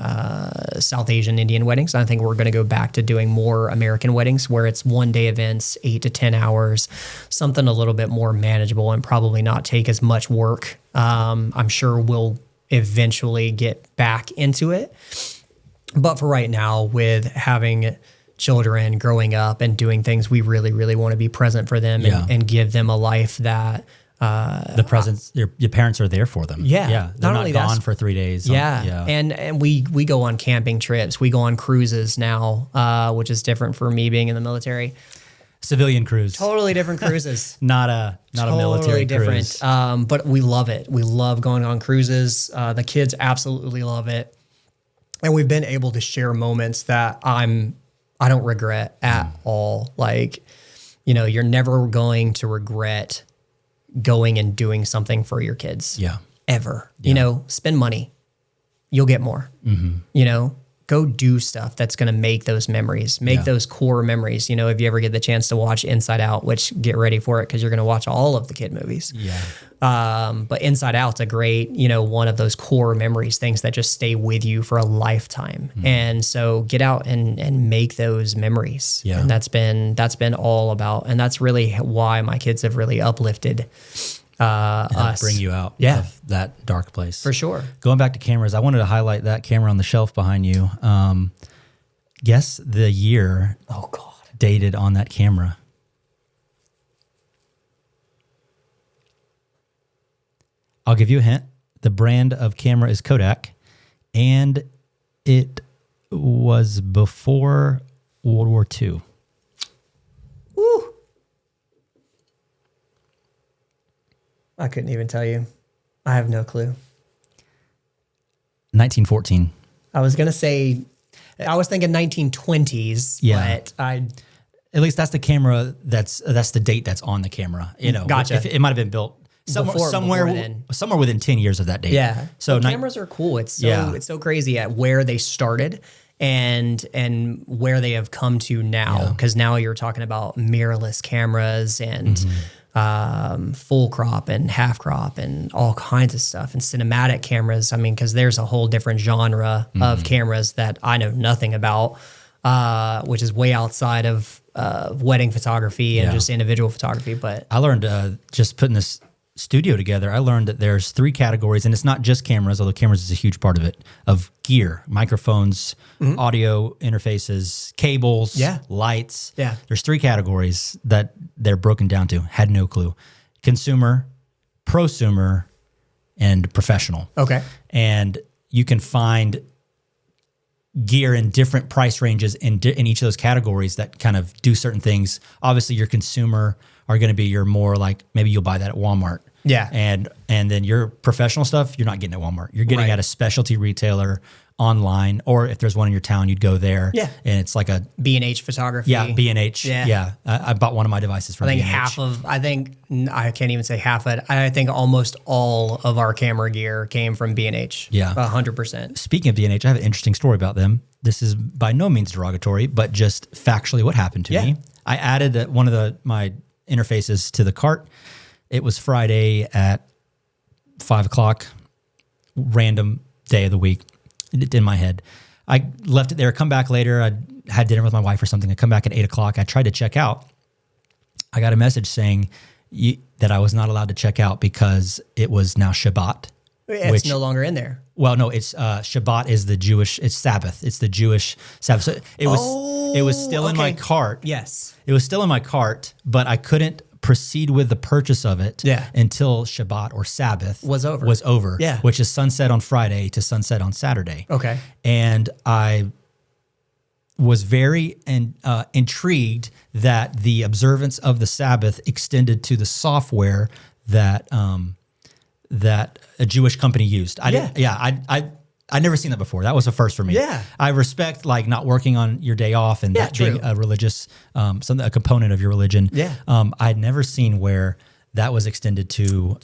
South Asian Indian weddings. I think we're going to go back to doing more American weddings where it's 1-day events, 8 to 10 hours, something a little bit more manageable and probably not take as much work. I'm sure we'll eventually get back into it. But for right now, with having children growing up and doing things, we really, really want to be present for them and give them a life that the presence, your parents are there for them. Yeah. They're not gone for 3 days. Yeah. And we go on camping trips. We go on cruises now, which is different for me being in the military. Civilian cruise. Totally different cruises. not a military different. cruise. But we love it. We love going on cruises. The kids absolutely love it. And we've been able to share moments that I don't regret at all. Like, you're never going to regret going and doing something for your kids. Yeah. Ever. Spend money. You'll get more. Go do stuff that's going to make those memories, make those core memories. If you ever get the chance to watch Inside Out, which get ready for it because you're going to watch all of the kid movies. Yeah. But Inside Out's a great, one of those core memories, things that just stay with you for a lifetime. And so get out and make those memories. Yeah. And that's been all about, and that's really why my kids have really uplifted us. Bring you out of that dark place. For sure. Going back to cameras, I wanted to highlight that camera on the shelf behind you. Guess the year dated on that camera. I'll give you a hint. The brand of camera is Kodak, and it was before World War II. Woo! I couldn't even tell you. I have no clue. 1914. I was gonna say, I was thinking 1920s, Yeah. but I At least that's the camera. That's the date that's on the camera. You know, Gotcha. If it might have been built somewhere within 10 years of that date. yeah. So cameras are cool. It's so Yeah. it's so crazy at where they started and where they have come to now. Because now you're talking about mirrorless cameras and full crop and half crop and all kinds of stuff and cinematic cameras. I mean, because there's a whole different genre of cameras that I know nothing about, which is way outside of wedding photography and just individual photography. But I learned just putting this studio together, I learned that there's 3 categories, and it's not just cameras, although cameras is a huge part of it, of gear, microphones, audio interfaces, cables, lights. Yeah. There's 3 categories that they're broken down to. Had no clue. Consumer, prosumer, and professional. okay. And you can find gear in different price ranges in each of those categories that kind of do certain things. Obviously, your consumer are going to be your more like, maybe you'll buy that at Walmart. Yeah. And then your professional stuff, you're not getting at Walmart. You're getting Right. at a specialty retailer online, or if there's one in your town, you'd go there. Yeah. And it's like a B&H photography. B&H. Yeah. Yeah. I bought one of my devices from I think B&H. I can't even say half of it. I think almost all of our camera gear came from B&H. Yeah. 100%. Speaking of B&H, I have an interesting story about them. This is by no means derogatory, but just factually what happened to me. I added one of my interfaces to the cart. It was Friday at 5 o'clock, random day of the week in my head. I left it there, come back later. I had dinner with my wife or something. I come back at 8 o'clock. I tried to check out. I got a message saying that I was not allowed to check out because it was now Shabbat. It's no longer in there. Well, no, it's Shabbat is the Jewish, it's Sabbath. It's the Jewish Sabbath. So it was still in my cart. Yes. It was still in my cart, but I couldn't proceed with the purchase of it until Shabbat or Sabbath was over. Yeah. Which is sunset on Friday to sunset on Saturday. Okay. And I was very intrigued that the observance of the Sabbath extended to the software that that a Jewish company used. I'd never seen that before. That was a first for me. Yeah. I respect like not working on your day off and that being a religious, a component of your religion. Yeah. I'd never seen where that was extended to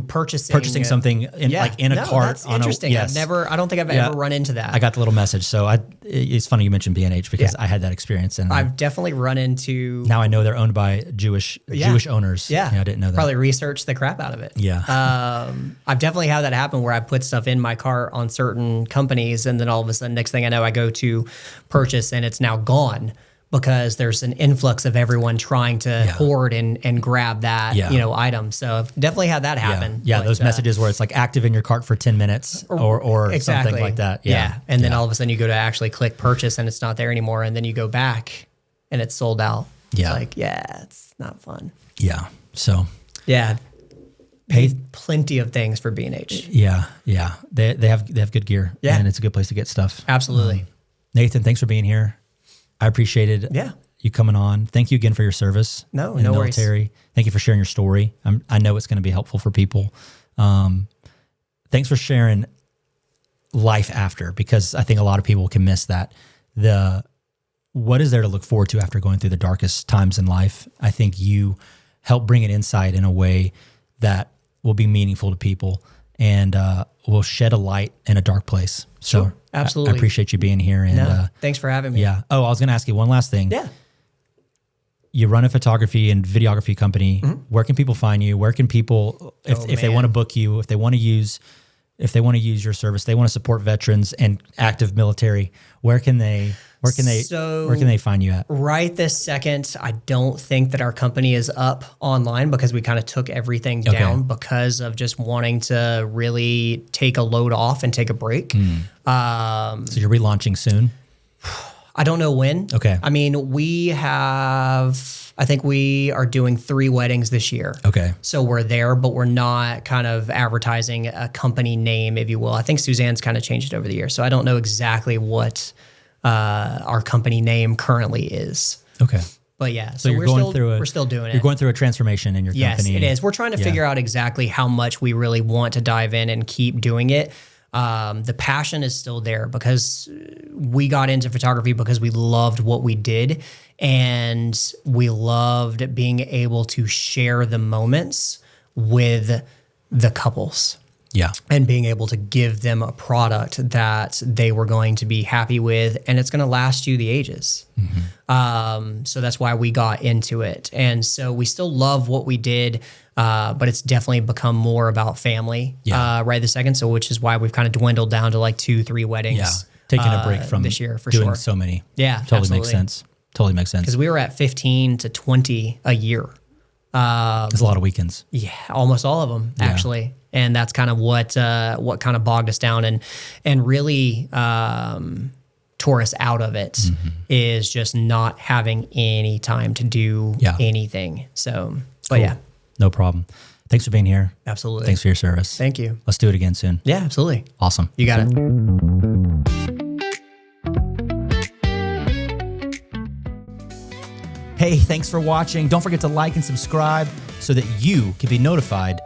purchasing something in a cart. That's interesting. I don't think I've ever run into that. I got the little message. So it's funny you mentioned B&H because I had that experience. And I've definitely run into. Now I know they're owned by Jewish owners. Yeah. I didn't know that. Probably researched the crap out of it. Yeah. I've definitely had that happen where I put stuff in my cart on certain companies and then all of a sudden, next thing I know, I go to purchase and it's now gone. Because there's an influx of everyone trying to hoard and grab that item. So I've definitely had that happen. Yeah, those messages where it's like active in your cart for 10 minutes or something like that. Yeah. And then all of a sudden you go to actually click purchase and it's not there anymore. And then you go back and it's sold out. Yeah. It's like, it's not fun. Yeah. So. Yeah. Paid plenty of things for B&H. Yeah. Yeah. They have good gear. Yeah. And it's a good place to get stuff. Absolutely. Nathan, thanks for being here. I appreciated you coming on. Thank you again for your service. No in the military. worries. Thank you for sharing your story. I know it's going to be helpful for people. Thanks for sharing life after, because I think a lot of people can miss that. What is there to look forward to after going through the darkest times in life? I think you help bring an insight in a way that will be meaningful to people and will shed a light in a dark place. So sure. Absolutely. I appreciate you being here. And thanks for having me. Yeah. Oh, I was going to ask you one last thing. Yeah. You run a photography and videography company. Mm-hmm. Where can people find you? Where can people, if they want to book you, if they want to use your service, they want to support veterans and active military, where can they find you at? Right this second, I don't think that our company is up online because we kind of took everything down because of just wanting to really take a load off and take a break. So you're relaunching soon? I don't know when. Okay. I mean, I think we are doing 3 weddings this year. Okay. So we're there, but we're not kind of advertising a company name, if you will. I think Suzanne's kind of changed it over the years. So I don't know exactly what our company name currently is. Okay. But yeah, so we're still doing it. You're going through a transformation in your company. Yes, it is. We're trying to figure out exactly how much we really want to dive in and keep doing it. the passion is still there because we got into photography because we loved what we did, and we loved being able to share the moments with the couples. Yeah. And being able to give them a product that they were going to be happy with, and it's going to last you the ages. So that's why we got into it. And so we still love what we did, but it's definitely become more about family right this second. So which is why we've kind of dwindled down to like 2-3 weddings. Yeah. Taking a break from this year for doing sure. so many. Yeah, Totally makes sense. Totally makes sense. Because we were at 15 to 20 a year. It's a lot of weekends. Yeah, almost all of them actually, and that's kind of what kind of bogged us down and really tore us out of it is just not having any time to do anything. So, but Cool. No problem. Thanks for being here. Absolutely. Thanks for your service. Thank you. Let's do it again soon. Yeah, absolutely. Awesome. You got it. Hey, thanks for watching. Don't forget to like and subscribe so that you can be notified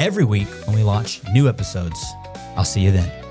every week when we launch new episodes. I'll see you then.